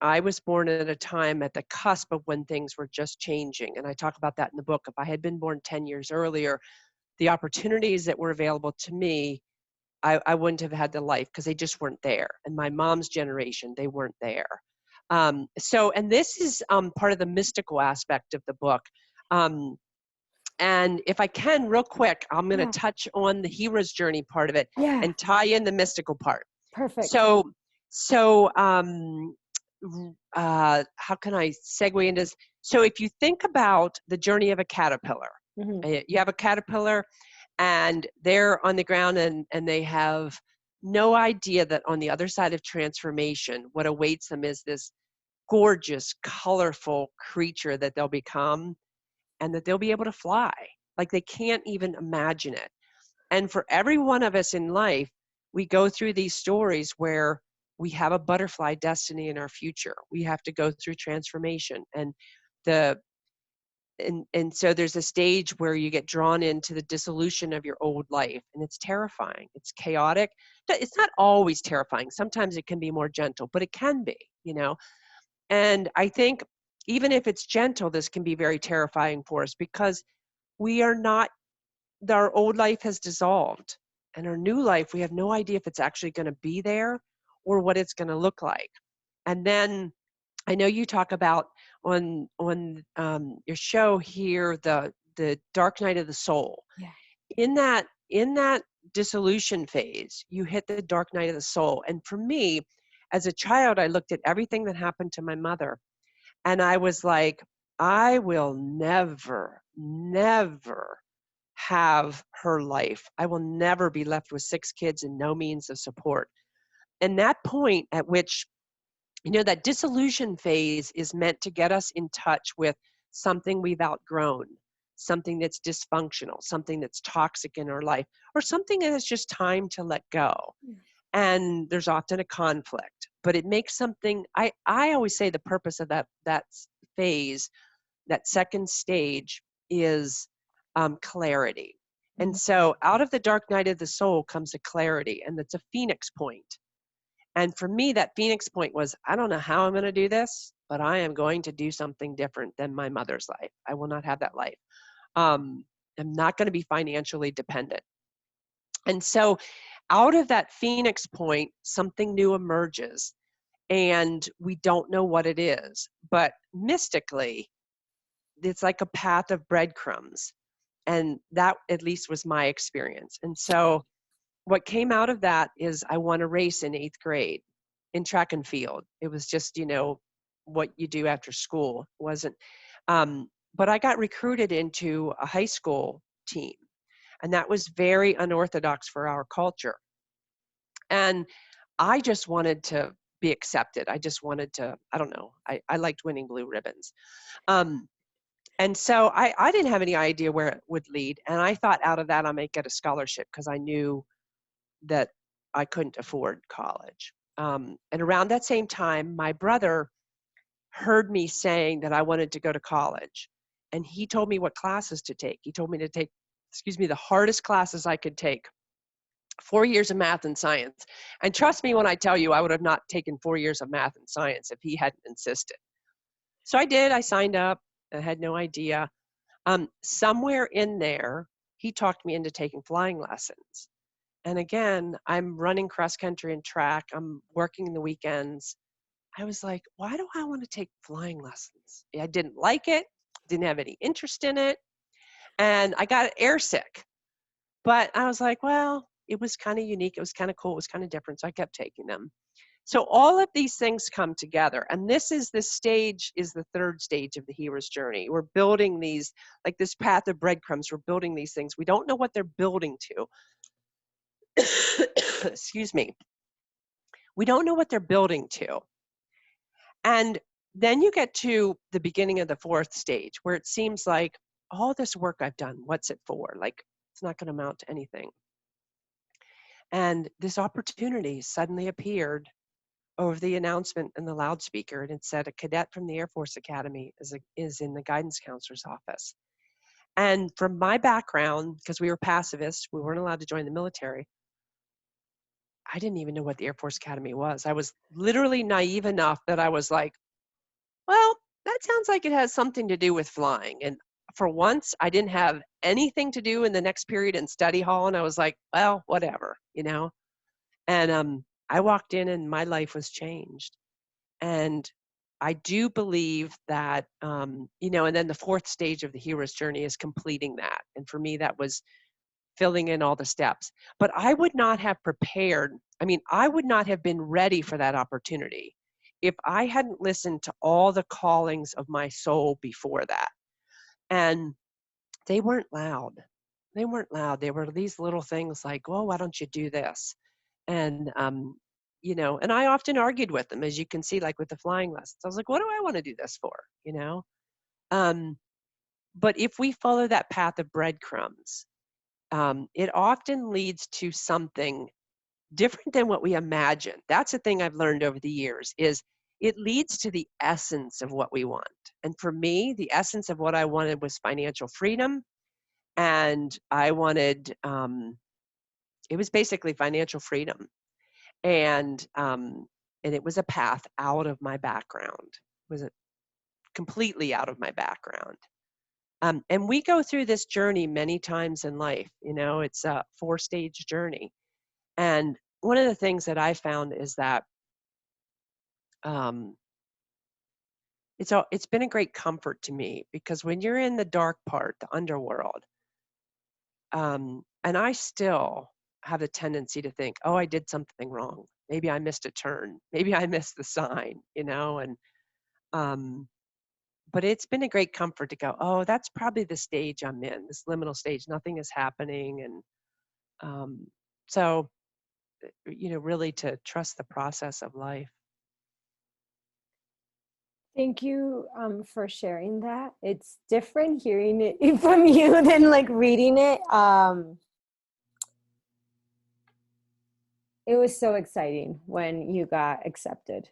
I was born at a time at the cusp of when things were just changing. And I talk about that in the book. If I had been born 10 years earlier, the opportunities that were available to me, I wouldn't have had the life because they just weren't there. And my mom's generation, they weren't there. And this is part of the mystical aspect of the book. And if I can, real quick, I'm going to touch on the hero's journey part of it and tie in the mystical part. Perfect. So how can I segue into this? So if you think about the journey of a caterpillar, you have a caterpillar and they're on the ground and they have no idea that on the other side of transformation, what awaits them is this gorgeous, colorful creature that they'll become and that they'll be able to fly. Like they can't even imagine it. And for every one of us in life, we go through these stories where we have a butterfly destiny in our future. We have to go through transformation. And so there's a stage where you get drawn into the dissolution of your old life. And it's terrifying. It's chaotic. It's not always terrifying. Sometimes it can be more gentle, but it can be, And I think even if it's gentle, this can be very terrifying for us because our old life has dissolved. And our new life, we have no idea if it's actually going to be there or what it's going to look like. And then I know you talk about on your show here the dark night of the soul. Yeah. In that dissolution phase, you hit the dark night of the soul. And for me, as a child, I looked at everything that happened to my mother, and I was like, I will never have her life. I will never be left with 6 kids and no means of support. And that point at which, that dissolution phase is meant to get us in touch with something we've outgrown, something that's dysfunctional, something that's toxic in our life, or something that is just time to let go. And there's often a conflict, but it makes something, I always say the purpose of that phase, that second stage is clarity. And so out of the dark night of the soul comes a clarity, and that's a phoenix point. And for me, that phoenix point was, I don't know how I'm going to do this, but I am going to do something different than my mother's life. I will not have that life. I'm not going to be financially dependent. And so out of that phoenix point, something new emerges, and we don't know what it is. But mystically, it's like a path of breadcrumbs. And that at least was my experience. And so what came out of that is I won a race in 8th grade in track and field. It was just, what you do after school. It wasn't, but I got recruited into a high school team, and that was very unorthodox for our culture. And I just wanted to be accepted. I just wanted to, I don't know, I liked winning blue ribbons. And so I didn't have any idea where it would lead. And I thought out of that I might get a scholarship because I knew that I couldn't afford college. And around that same time, my brother heard me saying that I wanted to go to college. And he told me what classes to take. He told me to take, the hardest classes I could take. 4 years of math and science. And trust me when I tell you, I would have not taken 4 years of math and science if he hadn't insisted. So I did. I signed up. I had no idea. Somewhere in there, he talked me into taking flying lessons. And again, I'm running cross country and track. I'm working in the weekends. I was like, why do I want to take flying lessons? I didn't like it, didn't have any interest in it. And I got airsick. But I was like, well, it was kind of unique. It was kind of cool. It was kind of different. So I kept taking them. So all of these things come together. And this stage is the third stage of the hero's journey. We're building these, like this path of breadcrumbs. We're building these things. We don't know what they're building to. Excuse me. We don't know what they're building to. And then you get to the beginning of the fourth stage where it seems like all this work I've done, what's it for? Like, it's not going to amount to anything. And this opportunity suddenly appeared over the announcement in the loudspeaker, and it said a cadet from the Air Force Academy is in the guidance counselor's office. And from my background, because we were pacifists, we weren't allowed to join the military, I didn't even know what the Air Force Academy was. I was literally naive enough that I was like, well, that sounds like it has something to do with flying. And for once, I didn't have anything to do in the next period in study hall. And I was like, well, whatever, And I walked in and my life was changed. And I do believe that, and then the fourth stage of the hero's journey is completing that. And for me, that was filling in all the steps. But I would not have prepared. I would not have been ready for that opportunity if I hadn't listened to all the callings of my soul before that. And they weren't loud. They weren't loud. They were these little things like, well, why don't you do this? And, and I often argued with them, as you can see, like with the flying lessons. I was like, what do I want to do this for? But if we follow that path of breadcrumbs, it often leads to something different than what we imagine. That's the thing I've learned over the years is it leads to the essence of what we want. And for me, the essence of what I wanted was financial freedom. And I wanted, it was basically financial freedom. And it was a path out of my background. It was completely out of my background. And we go through this journey many times in life. It's a 4-stage journey. And one of the things that I found is that it's been a great comfort to me because when you're in the dark part, the underworld, and I still have a tendency to think, oh, I did something wrong. Maybe I missed a turn. Maybe I missed the sign, and but it's been a great comfort to go, oh, that's probably the stage I'm in, this liminal stage. Nothing is happening. And so, really to trust the process of life. Thank you for sharing that. It's different hearing it from you than like reading it. It was so exciting when you got accepted.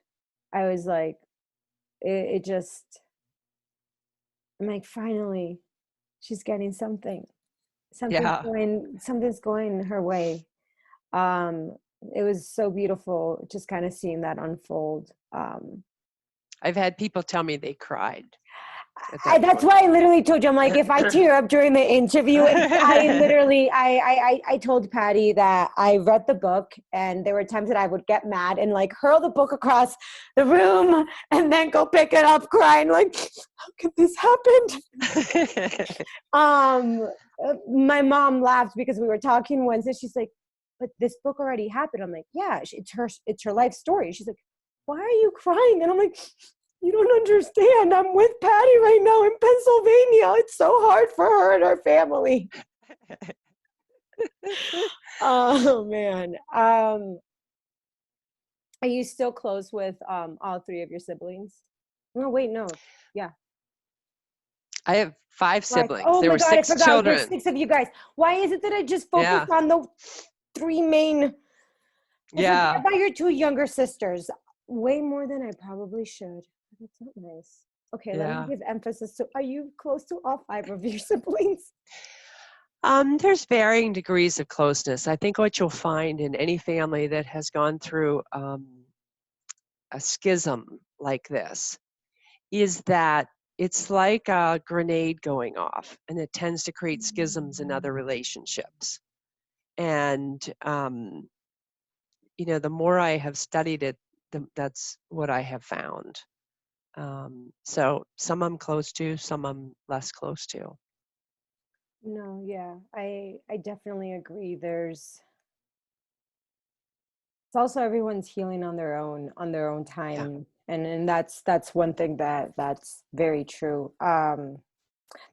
I was like, it just, I'm like, finally, She's getting something. Yeah. Something's going her way. Um, it was so beautiful just kind of seeing that unfold. I've had people tell me they cried at that That's point. why I literally told you, I'm like, if I tear up during the interview, I told Patty that I read the book and there were times that I would get mad and like hurl the book across the room and then go pick it up crying like, how could this happen? My mom laughed because we were talking once and she's like, but this book already happened. I'm like, yeah, it's her life story. She's like, why are you crying? And I'm like, you don't understand. I'm with Patty right now in Pennsylvania. It's so hard for her and her family. Oh man. Are you still close with all three of your siblings? No, wait, no. Yeah. I have 5 siblings. Oh There my were God, I 6 forgot. There's children. 6 of you guys. Why is it that I just Yeah. focused on the 3 main? I forget Yeah. about your 2 younger sisters. Way more than I probably should. That's not nice. Okay, let me Yeah. give emphasis to, are you close to all 5 of your siblings? There's varying degrees of closeness. I think what you'll find in any family that has gone through a schism like this is that it's like a grenade going off, and it tends to create schisms in other relationships. And the more I have studied it, that's what I have found. So some I'm close to, some I'm less close to. No, yeah, I definitely agree. It's also everyone's healing on their own Yeah. time, and that's one thing that's very true.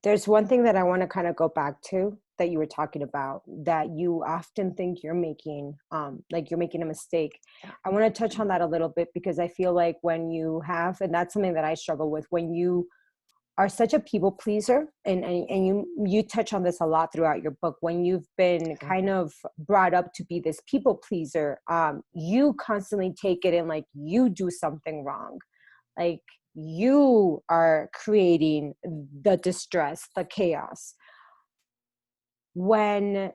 There's one thing that I want to kind of go back to that you were talking about, that you often think you're making like you're making a mistake. Yeah. I want to touch on that a little bit because I feel like when you have, and that's something that I struggle with, when you are such a people pleaser, and you touch on this a lot throughout your book, when you've been kind of brought up to be this people pleaser, you constantly take it in like you do something wrong, like you are creating the distress, the chaos. When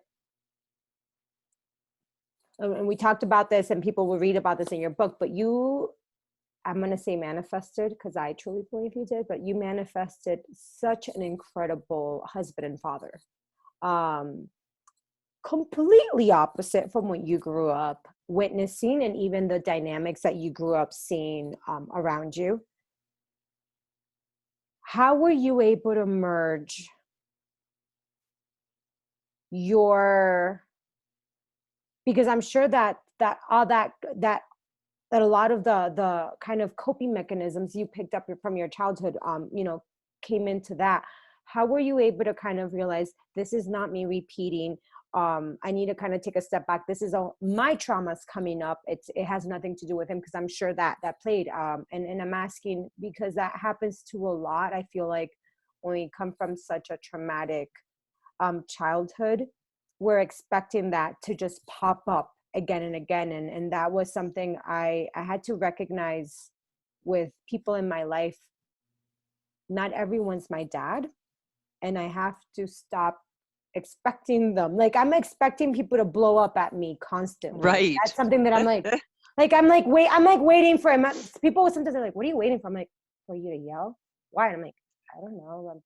and we talked about this and people will read about this in your book, but you, I'm going to say manifested because I truly believe you did, but you manifested such an incredible husband and father. Completely opposite from what you grew up witnessing and even the dynamics that you grew up seeing around you. How were you able to merge your, because I'm sure that a lot of the kind of coping mechanisms you picked up from your childhood, came into that. How were you able to kind of realize this is not me repeating? I need to kind of take a step back. This is all my traumas coming up. It has nothing to do with him, because I'm sure that played. And I'm asking because that happens to a lot. I feel like when we come from such a traumatic childhood, we're expecting that to just pop up again and again. And that was something I had to recognize with people in my life. Not everyone's my dad, and I have to stop expecting them. Like, I'm expecting people to blow up at me constantly. Right. That's something that I'm waiting for him. People sometimes are like, what are you waiting for? I'm like, for you to yell? Why? And I'm like, I don't know.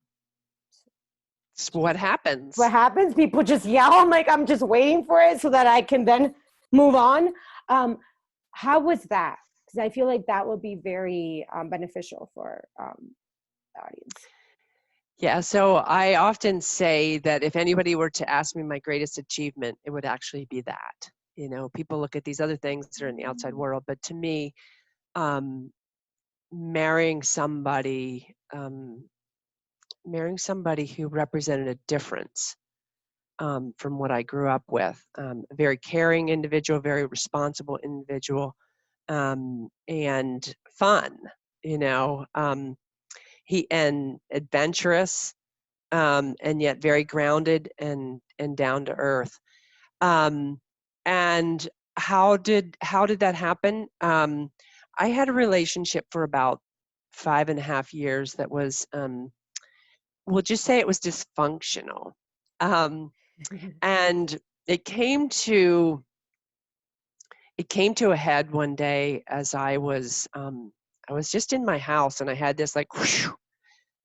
It's what happens. What happens? People just yell. I'm like, I'm just waiting for it so that I can then move on. How was that? Because I feel like that would be very beneficial for the audience. Yeah, so I often say that if anybody were to ask me my greatest achievement, it would actually be that. People look at these other things that are in the outside world, but to me, marrying somebody who represented a difference from what I grew up with, a very caring individual, very responsible individual, and fun, and adventurous, and yet very grounded and down to earth. And how did that happen? I had a relationship for about 5.5 years that was we'll just say it was dysfunctional. And it came to a head one day as I was just in my house, and I had this like whoosh,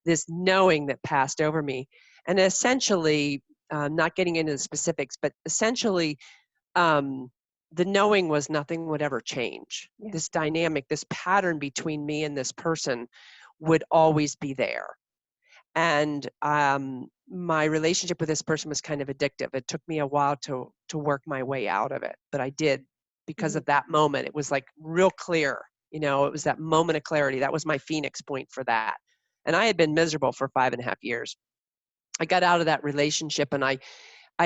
this knowing that passed over me, and essentially, not getting into the specifics, but essentially, the knowing was nothing would ever change. Yeah. This dynamic, this pattern between me and this person would always be there. And my relationship with this person was kind of addictive. It took me a while to work my way out of it, but I did, because of that moment. It was like real clear, it was that moment of clarity. That was my phoenix point for that. And I had been miserable for 5.5 years. I got out of that relationship, and I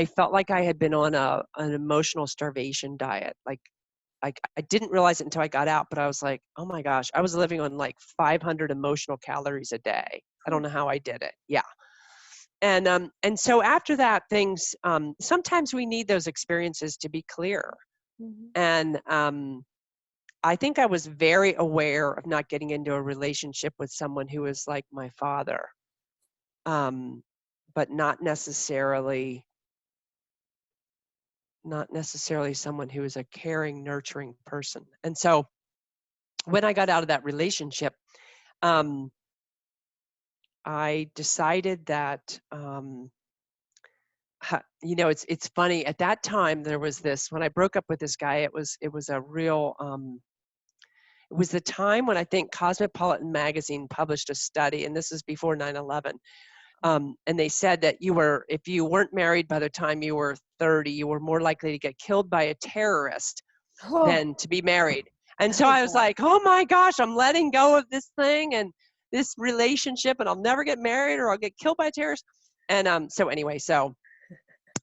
felt like I had been on an emotional starvation diet. Like I didn't realize it until I got out, but I was like, oh my gosh, I was living on like 500 emotional calories a day. I don't know how I did it. Yeah. And so after that, things, sometimes we need those experiences to be clear. And I think I was very aware of not getting into a relationship with someone who was like my father, but not necessarily someone who is a caring, nurturing person. And so when I got out of that relationship, I decided that, it's funny. At that time, there was this, when I broke up with this guy, it was a real, it was the time when I think Cosmopolitan magazine published a study, and this is before 9/11. And they said that if you weren't married by the time you were 30, you were more likely to get killed by a terrorist than to be married. And so I was like, oh my gosh, I'm letting go of this thing and this relationship, and I'll never get married or I'll get killed by a terrorist. And so anyway, so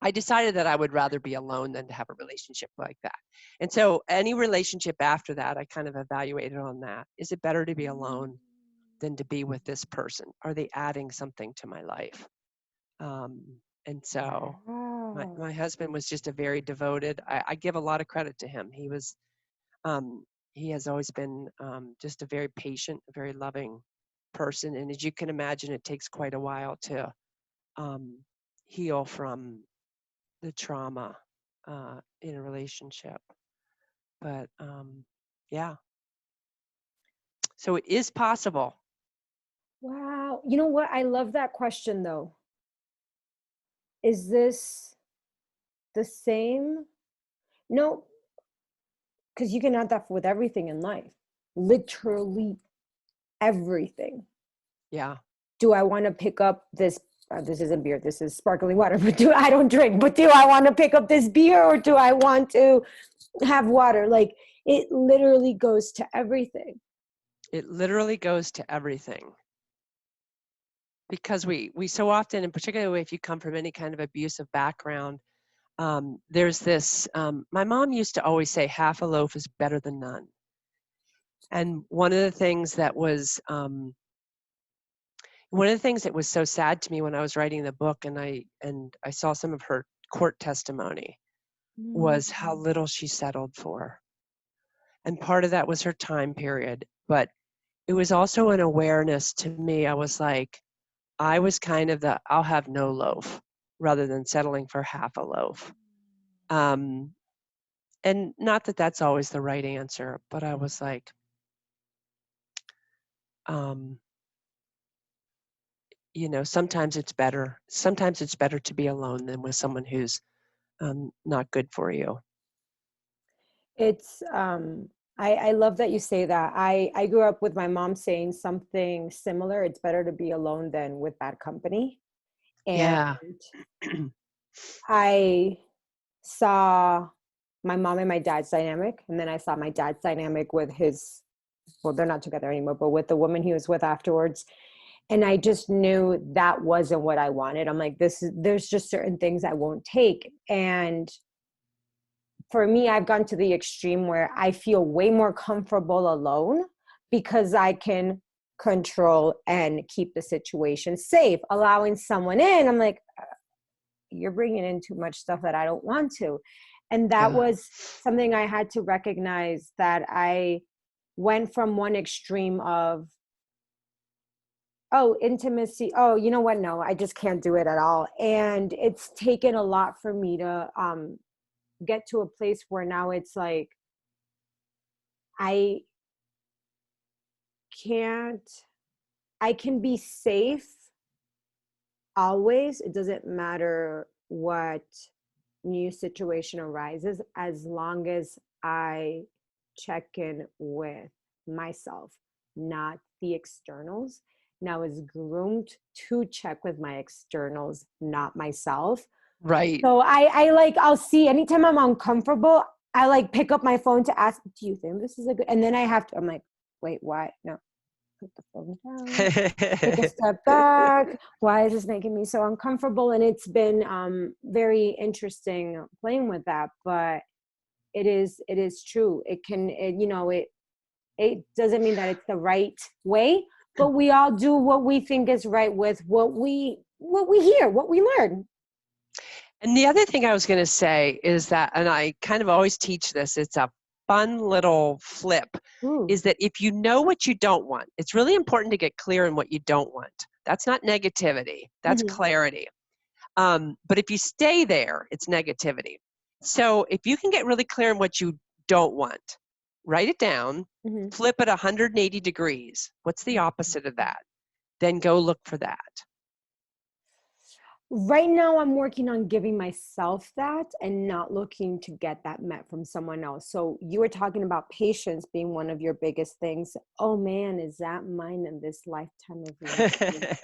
I decided that I would rather be alone than to have a relationship like that. And so any relationship after that, I kind of evaluated on that. Is it better to be alone than to be with this person? Are they adding something to my life? And so my husband was just a very devoted, I give a lot of credit to him. He has always been just a very patient, a very loving person. And as you can imagine, it takes quite a while to heal from the trauma in a relationship. But yeah, so it is possible. Wow. You know what? I love that question though. Is this the same? No, because you can add that with everything in life. Literally everything. Yeah. Do I want to pick up this? This isn't beer. This is sparkling water. But I don't drink. But do I want to pick up this beer, or do I want to have water? Like, it literally goes to everything. It literally goes to everything. Because we so often, and particularly if you come from any kind of abusive background, there's this, my mom used to always say, half a loaf is better than none. And one of the things that was so sad to me when I was writing the book, and I saw some of her court testimony, was how little she settled for. And part of that was her time period, but it was also an awareness to me. I was like, I was kind of I'll have no loaf rather than settling for half a loaf. And not that that's always the right answer, but I was like, sometimes it's better to be alone than with someone who's not good for you. It's I love that you say that. I grew up with my mom saying something similar. It's better to be alone than with bad company. And Yeah. I saw my mom and my dad's dynamic, and then I saw my dad's dynamic with they're not together anymore, but with the woman he was with afterwards. And I just knew that wasn't what I wanted. I'm like, there's just certain things I won't take. And for me, I've gone to the extreme where I feel way more comfortable alone because I can control and keep the situation safe. Allowing someone in, I'm like, you're bringing in too much stuff that I don't want to. And that was something I had to recognize, that I went from one extreme of Oh, intimacy. Oh, you know what? No, I just can't do it at all. And it's taken a lot for me to get to a place where now it's like I can't, I can be safe always. It doesn't matter what new situation arises, as long as I check in with myself, not the externals. Now is groomed to check with my externals, not myself. Right. So I like, I'll see anytime I'm uncomfortable, I like pick up my phone to ask, do you think this is a good, and then I have to, I'm like, wait, why? No, put the phone down, take a step back. Why is this making me so uncomfortable? And it's been very interesting playing with that, but it is true. It can, it doesn't mean that it's the right way, but we all do what we think is right with what we hear, what we learn. And the other thing I was going to say is that, and I kind of always teach this, it's a fun little flip, is that if you know what you don't want, it's really important to get clear on what you don't want. That's not negativity, that's clarity. But if you stay there, it's negativity. So if you can get really clear on what you don't want, write it down, flip it 180 degrees. What's the opposite of that? Then go look for that. Right now, I'm working on giving myself that and not looking to get that met from someone else. So you were talking about patience being one of your biggest things. Oh man, is that mine in this lifetime of life?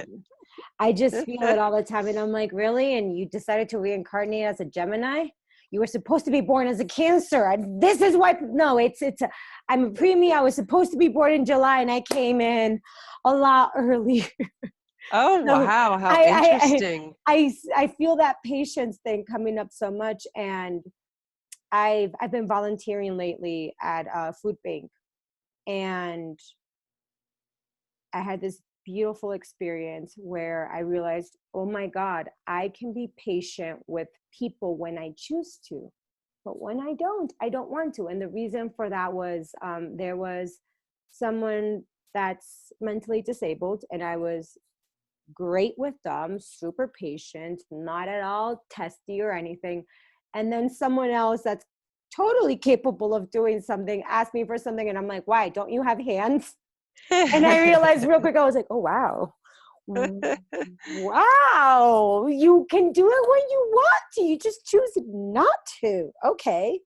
I just feel it all the time. And I'm like, really? And you decided to reincarnate as a Gemini? You were supposed to be born as a Cancer. This is what, no, I'm a preemie. I was supposed to be born in July and I came in a lot earlier. Oh, wow. How interesting. I feel that patience thing coming up so much. And I've been volunteering lately at a food bank. And I had this beautiful experience where I realized, oh my God, I can be patient with people when I choose to. But when I don't want to. And the reason for that was there was someone that's mentally disabled, and I was great with them, super patient, not at all testy or anything. And then someone else that's totally capable of doing something asked me for something, and I'm like, why? Don't you have hands? And I realized real quick, I was like, oh, wow. Wow, you can do it when you want to. You just choose not to. Okay.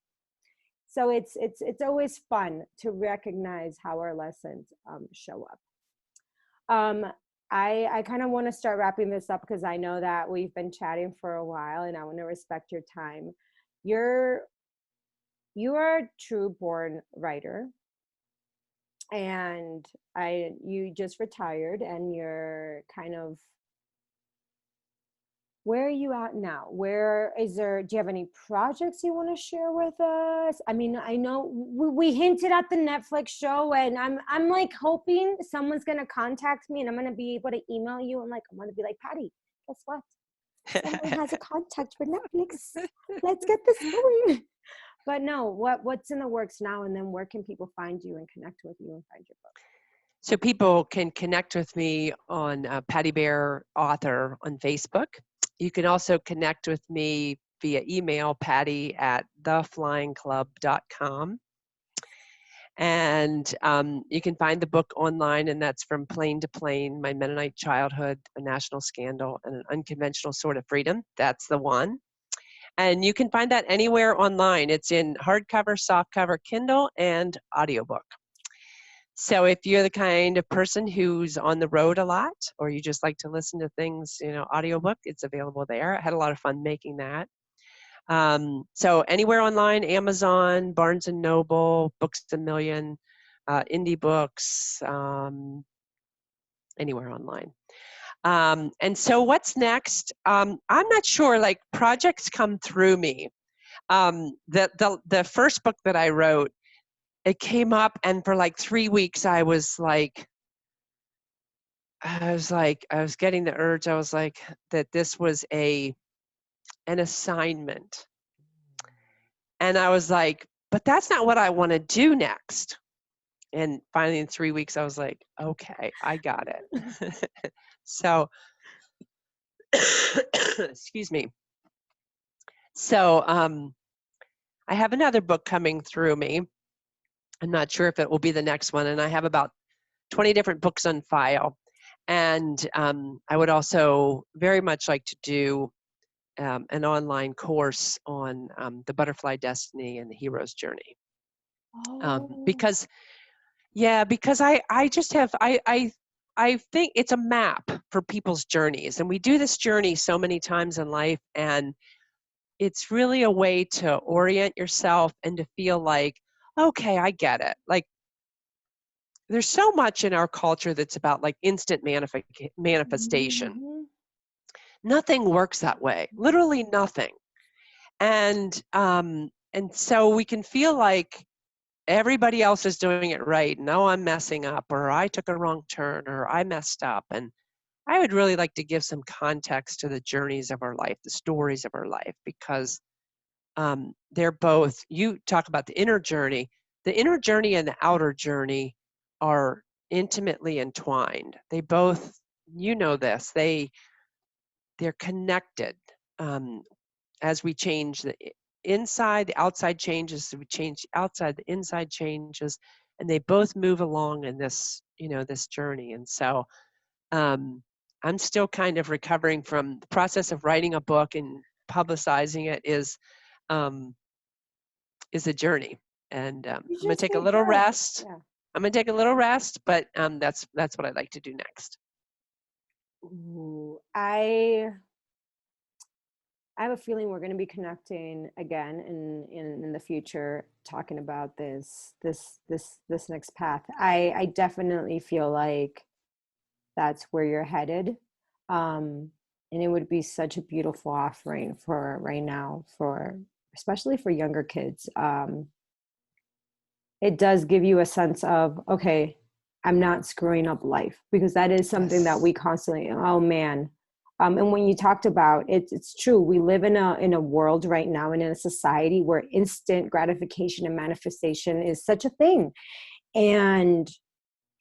So it's always fun to recognize how our lessons show up. I kind of want to start wrapping this up because I know that we've been chatting for a while and I want to respect your time. You are a true born writer, and you just retired, and you're kind of, where are you at now? Do you have any projects you want to share with us? I mean, I know we hinted at the Netflix show, and I'm like hoping someone's going to contact me and I'm going to be able to email you. I'm going to be like, Patty, guess what? Someone has a contact for Netflix. Let's get this going. But no, what's in the works now? And then where can people find you and connect with you and find your book? So people can connect with me on Patty Bear Author on Facebook. You can also connect with me via email, patty@theflyingclub.com. And you can find the book online, and that's From Plane to Plane, My Mennonite Childhood, A National Scandal, and an Unconventional Soar to Freedom. That's the one. And you can find that anywhere online. It's in hardcover, softcover, Kindle, and audiobook. So if you're the kind of person who's on the road a lot, or you just like to listen to things, audiobook, it's available there. I had a lot of fun making that. So anywhere online, Amazon, Barnes & Noble, Books A Million, indie books, anywhere online. And so what's next? I'm not sure, like projects come through me. The first book that I wrote, it came up, and for like 3 weeks I was getting the urge. I was like, that this was an assignment. And I was like, but that's not what I want to do next. And finally in 3 weeks, I was like, okay, I got it. So, excuse me. So, I have another book coming through me. I'm not sure if it will be the next one. And I have about 20 different books on file. And I would also very much like to do an online course on the butterfly destiny and the hero's journey. Oh, Because I just have, I think it's a map for people's journeys. And we do this journey so many times in life. And it's really a way to orient yourself and to feel like, okay, I get it. Like, there's so much in our culture that's about like instant manifestation. mhm. Nothing works that way. Literally nothing. And so we can feel like everybody else is doing it right. No, I'm messing up, or I took a wrong turn, or I messed up. And I would really like to give some context to the journeys of our life, the stories of our life, because they're both, you talk about the inner journey and the outer journey are intimately entwined. They both, you know this, they're connected. As we change the inside, the outside changes. So we change the outside, the inside changes, and they both move along in this, this journey. And so I'm still kind of recovering from the process of writing a book, and publicizing it is a journey. And I'm You going to just take a gave little birth. rest. Yeah. I'm going to take a little rest, but that's what I'd like to do next. Ooh, I have a feeling we're going to be connecting again in the future, talking about this next path. I definitely feel like that's where you're headed. And it would be such a beautiful offering for right now, for especially for younger kids. It does give you a sense of, okay, I'm not screwing up life, because that is something that Yes. we constantly, oh man. And when you talked about it, it's true. We live in a world right now and in a society where instant gratification and manifestation is such a thing. And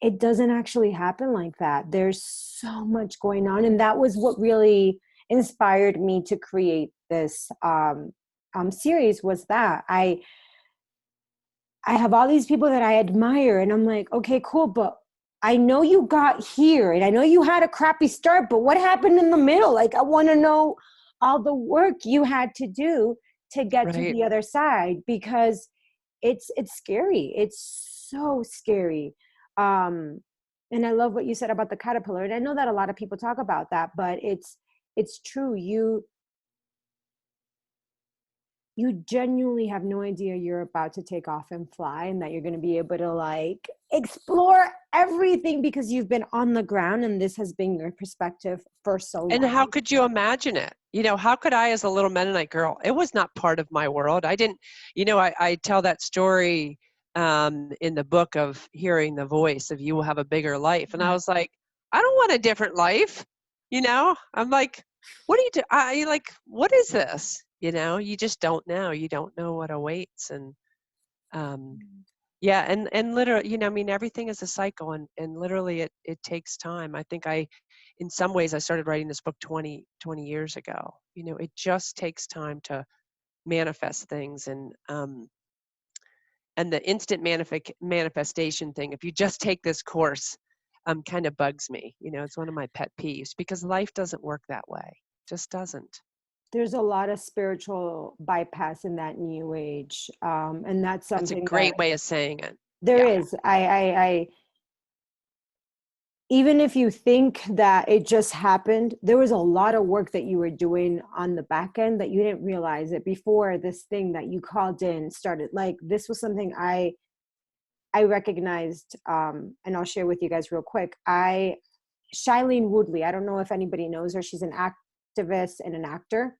it doesn't actually happen like that. There's so much going on. And that was what really inspired me to create this series, was that I have all these people that I admire, and I'm like, okay, cool, but I know you got here and I know you had a crappy start, but what happened in the middle? Like, I want to know all the work you had to do to get to Right. the other side, because it's scary. It's so scary. And I love what you said about the caterpillar. And I know that a lot of people talk about that, but it's true. You genuinely have no idea you're about to take off and fly, and that you're going to be able to like explore everything, because you've been on the ground and this has been your perspective for so And how long. could you imagine it? How could I, as a little Mennonite girl, it was not part of my world. I didn't, I tell that story in the book of hearing the voice of you will have a bigger life. And I was like, I don't want a different life. I'm like, what do you do? What is this? You just don't know. You don't know what awaits. And yeah, and literally, everything is a cycle, and literally it takes time. I think in some ways, I started writing this book 20 years ago. It just takes time to manifest things, and the instant manifestation thing, if you just take this course, kind of bugs me. It's one of my pet peeves, because life doesn't work that way. Just doesn't. There's a lot of spiritual bypass in that new age. And that's That's a something that great way of saying it. there Yeah. is. I even if you think that it just happened, there was a lot of work that you were doing on the back end that you didn't realize it before this thing that you called in started. Like, this was something I recognized, and I'll share with you guys real quick. Shailene Woodley, I don't know if anybody knows her. She's an activist and an actor.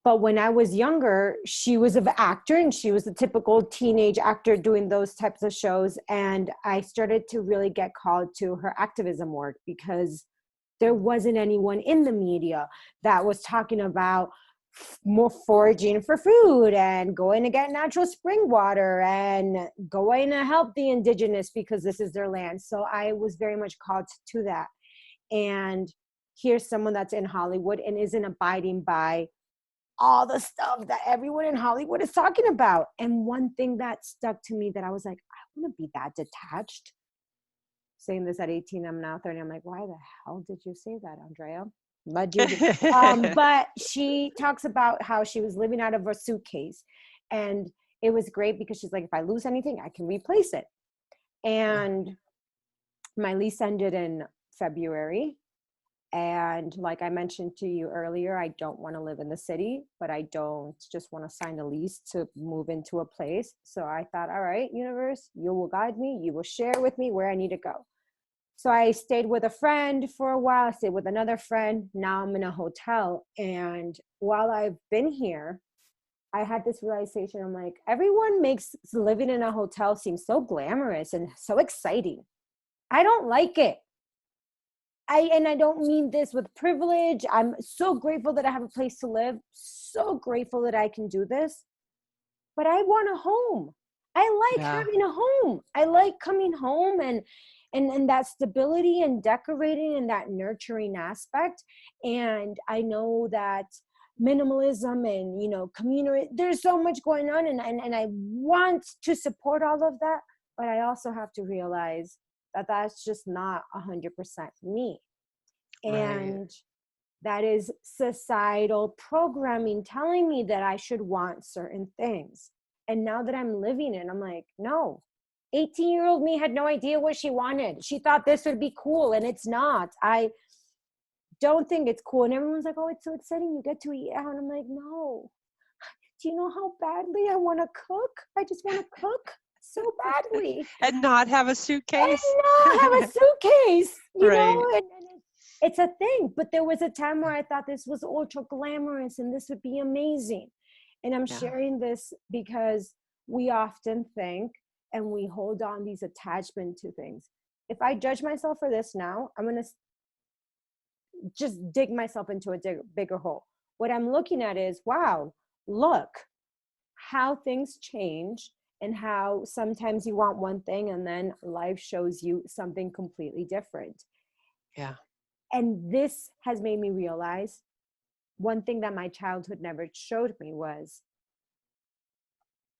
But when I was younger, she was an actor, and she was a typical teenage actor doing those types of shows. And I started to really get called to her activism work, because there wasn't anyone in the media that was talking about more foraging for food and going to get natural spring water and going to help the indigenous because this is their land. So I was very much called to that. And here's someone that's in Hollywood and isn't abiding by all the stuff that everyone in Hollywood is talking about. And one thing that stuck to me that I was like, I want to be that detached. Saying this at 18, I'm now 30. I'm like, why the hell did you say that, Andrea? But she talks about how she was living out of a suitcase. And it was great because she's like, if I lose anything, I can replace it. And my lease ended in February. And like I mentioned to you earlier, I don't want to live in the city, but I don't just want to sign a lease to move into a place. So I thought, all right, universe, you will guide me. You will share with me where I need to go. So I stayed with a friend for a while. I stayed with another friend. Now I'm in a hotel. And while I've been here, I had this realization. I'm like, everyone makes living in a hotel seem so glamorous and so exciting. I don't like it. And I don't mean this with privilege. I'm so grateful that I have a place to live. So grateful that I can do this. But I want a home. I like having a home. I like coming home and that stability and decorating and that nurturing aspect. And I know that minimalism and, you know, community, there's so much going on and I want to support all of that. But I also have to realize that that's just not 100% me. And that is societal programming telling me that I should want certain things. And now that I'm living it, I'm like, no, 18-year-old me had no idea what she wanted. She thought this would be cool and it's not. I don't think it's cool. And everyone's like, oh, it's so exciting. You get to eat out. And I'm like, no. Do you know how badly I want to cook? I just want to cook so badly. And not have a suitcase. And not have a suitcase, you know? And it's a thing. But there was a time where I thought this was ultra glamorous and this would be amazing. And I'm sharing this because we often think and we hold on these attachment to things. If I judge myself for this now, I'm going to just dig myself into a bigger hole. What I'm looking at is, wow, look how things change and how sometimes you want one thing and then life shows you something completely different. Yeah. And this has made me realize one thing that my childhood never showed me was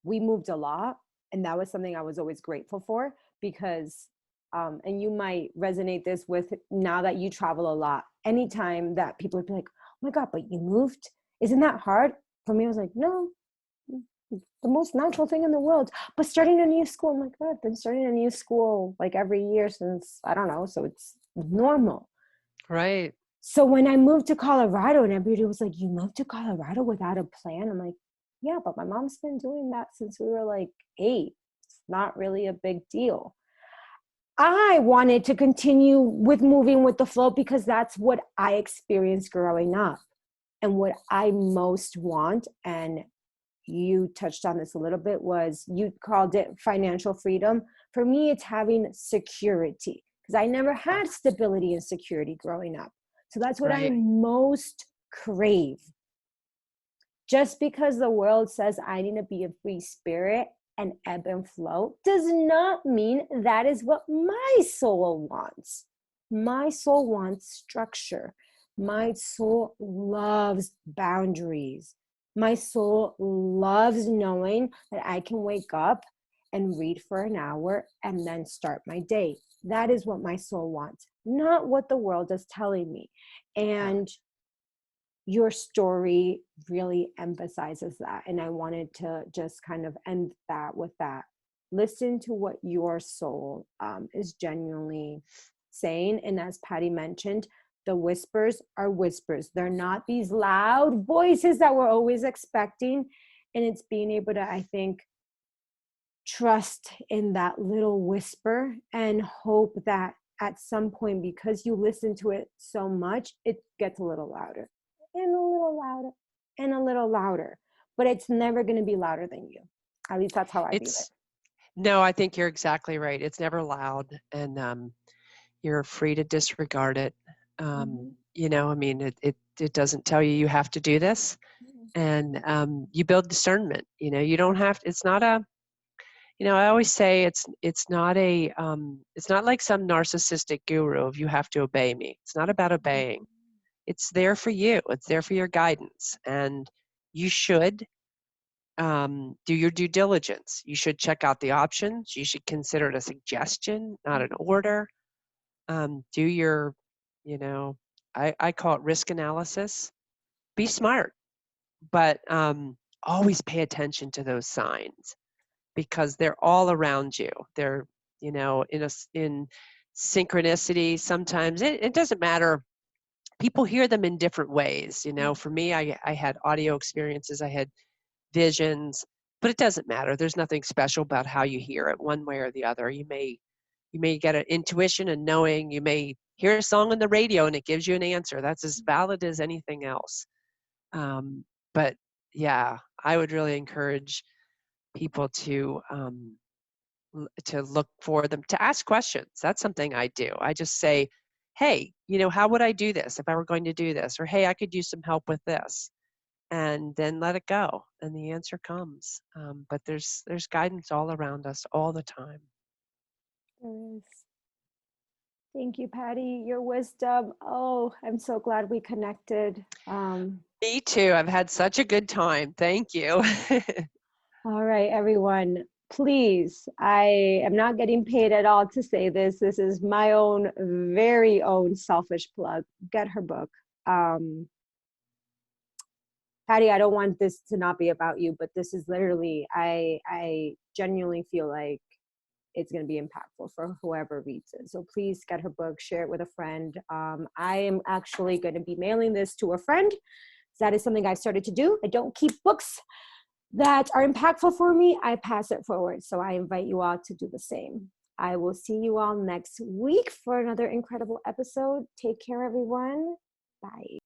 we moved a lot. And that was something I was always grateful for because, and you might resonate this with now that you travel a lot. Anytime that people would be like, oh my God, but you moved? Isn't that hard? For me, I was like, no, the most natural thing in the world. But starting a new school, I'm like, God, I've been starting a new school like every year since, I don't know. So it's normal. Right. So when I moved to Colorado and everybody was like, you moved to Colorado without a plan? I'm like, yeah, but my mom's been doing that since we were like 8. It's not really a big deal. I wanted to continue with moving with the flow because that's what I experienced growing up and what I most want. And you touched on this a little bit was you called it financial freedom. For me, it's having security because I never had stability and security growing up. So that's what I most crave. Just because the world says I need to be a free spirit and ebb and flow does not mean that is what my soul wants. My soul wants structure. My soul loves boundaries. My soul loves knowing that I can wake up and read for an hour and then start my day. That is what my soul wants, not what the world is telling me. And your story really emphasizes that. And I wanted to just kind of end that with that. Listen to what your soul is genuinely saying. And as Patty mentioned, the whispers are whispers. They're not these loud voices that we're always expecting. And it's being able to, I think, trust in that little whisper and hope that at some point, because you listen to it so much, it gets a little louder. And a little louder and a little louder, but it's never going to be louder than you. At least that's how I view it. No, I think you're exactly right. It's never loud, and you're free to disregard it. You know, I mean, it doesn't tell you you have to do this. And you build discernment. You don't have to, it's not a, I always say it's not like some narcissistic guru of you have to obey me. It's not about obeying. It's there for you. It's there for your guidance. And you should do your due diligence. You should check out the options. You should consider it a suggestion, not an order. Do your, I call it risk analysis. Be smart, but always pay attention to those signs because they're all around you. They're, in synchronicity. Sometimes it doesn't matter. People hear them in different ways. For me, I had audio experiences. I had visions, but it doesn't matter. There's nothing special about how you hear it one way or the other. You may get an intuition and knowing. You may hear a song on the radio and it gives you an answer. That's as valid as anything else. But yeah, I would really encourage people to look for them, to ask questions. That's something I do. I just say, hey, how would I do this if I were going to do this? Or, hey, I could use some help with this. And then let it go. And the answer comes. But there's guidance all around us all the time. There is. Thank you, Patty. Your wisdom. Oh, I'm so glad we connected. Me too. I've had such a good time. Thank you. All right, everyone. Please, I am not getting paid at all to say this. This is my own very own selfish plug. Get her book. Patty, I don't want this to not be about you, but this is literally, I genuinely feel like it's going to be impactful for whoever reads it. So please get her book, share it with a friend. I am actually going to be mailing this to a friend. That is something I've started to do. I don't keep books that are impactful for me. I pass it forward. So I invite you all to do the same. I will see you all next week for another incredible episode. Take care, everyone. Bye.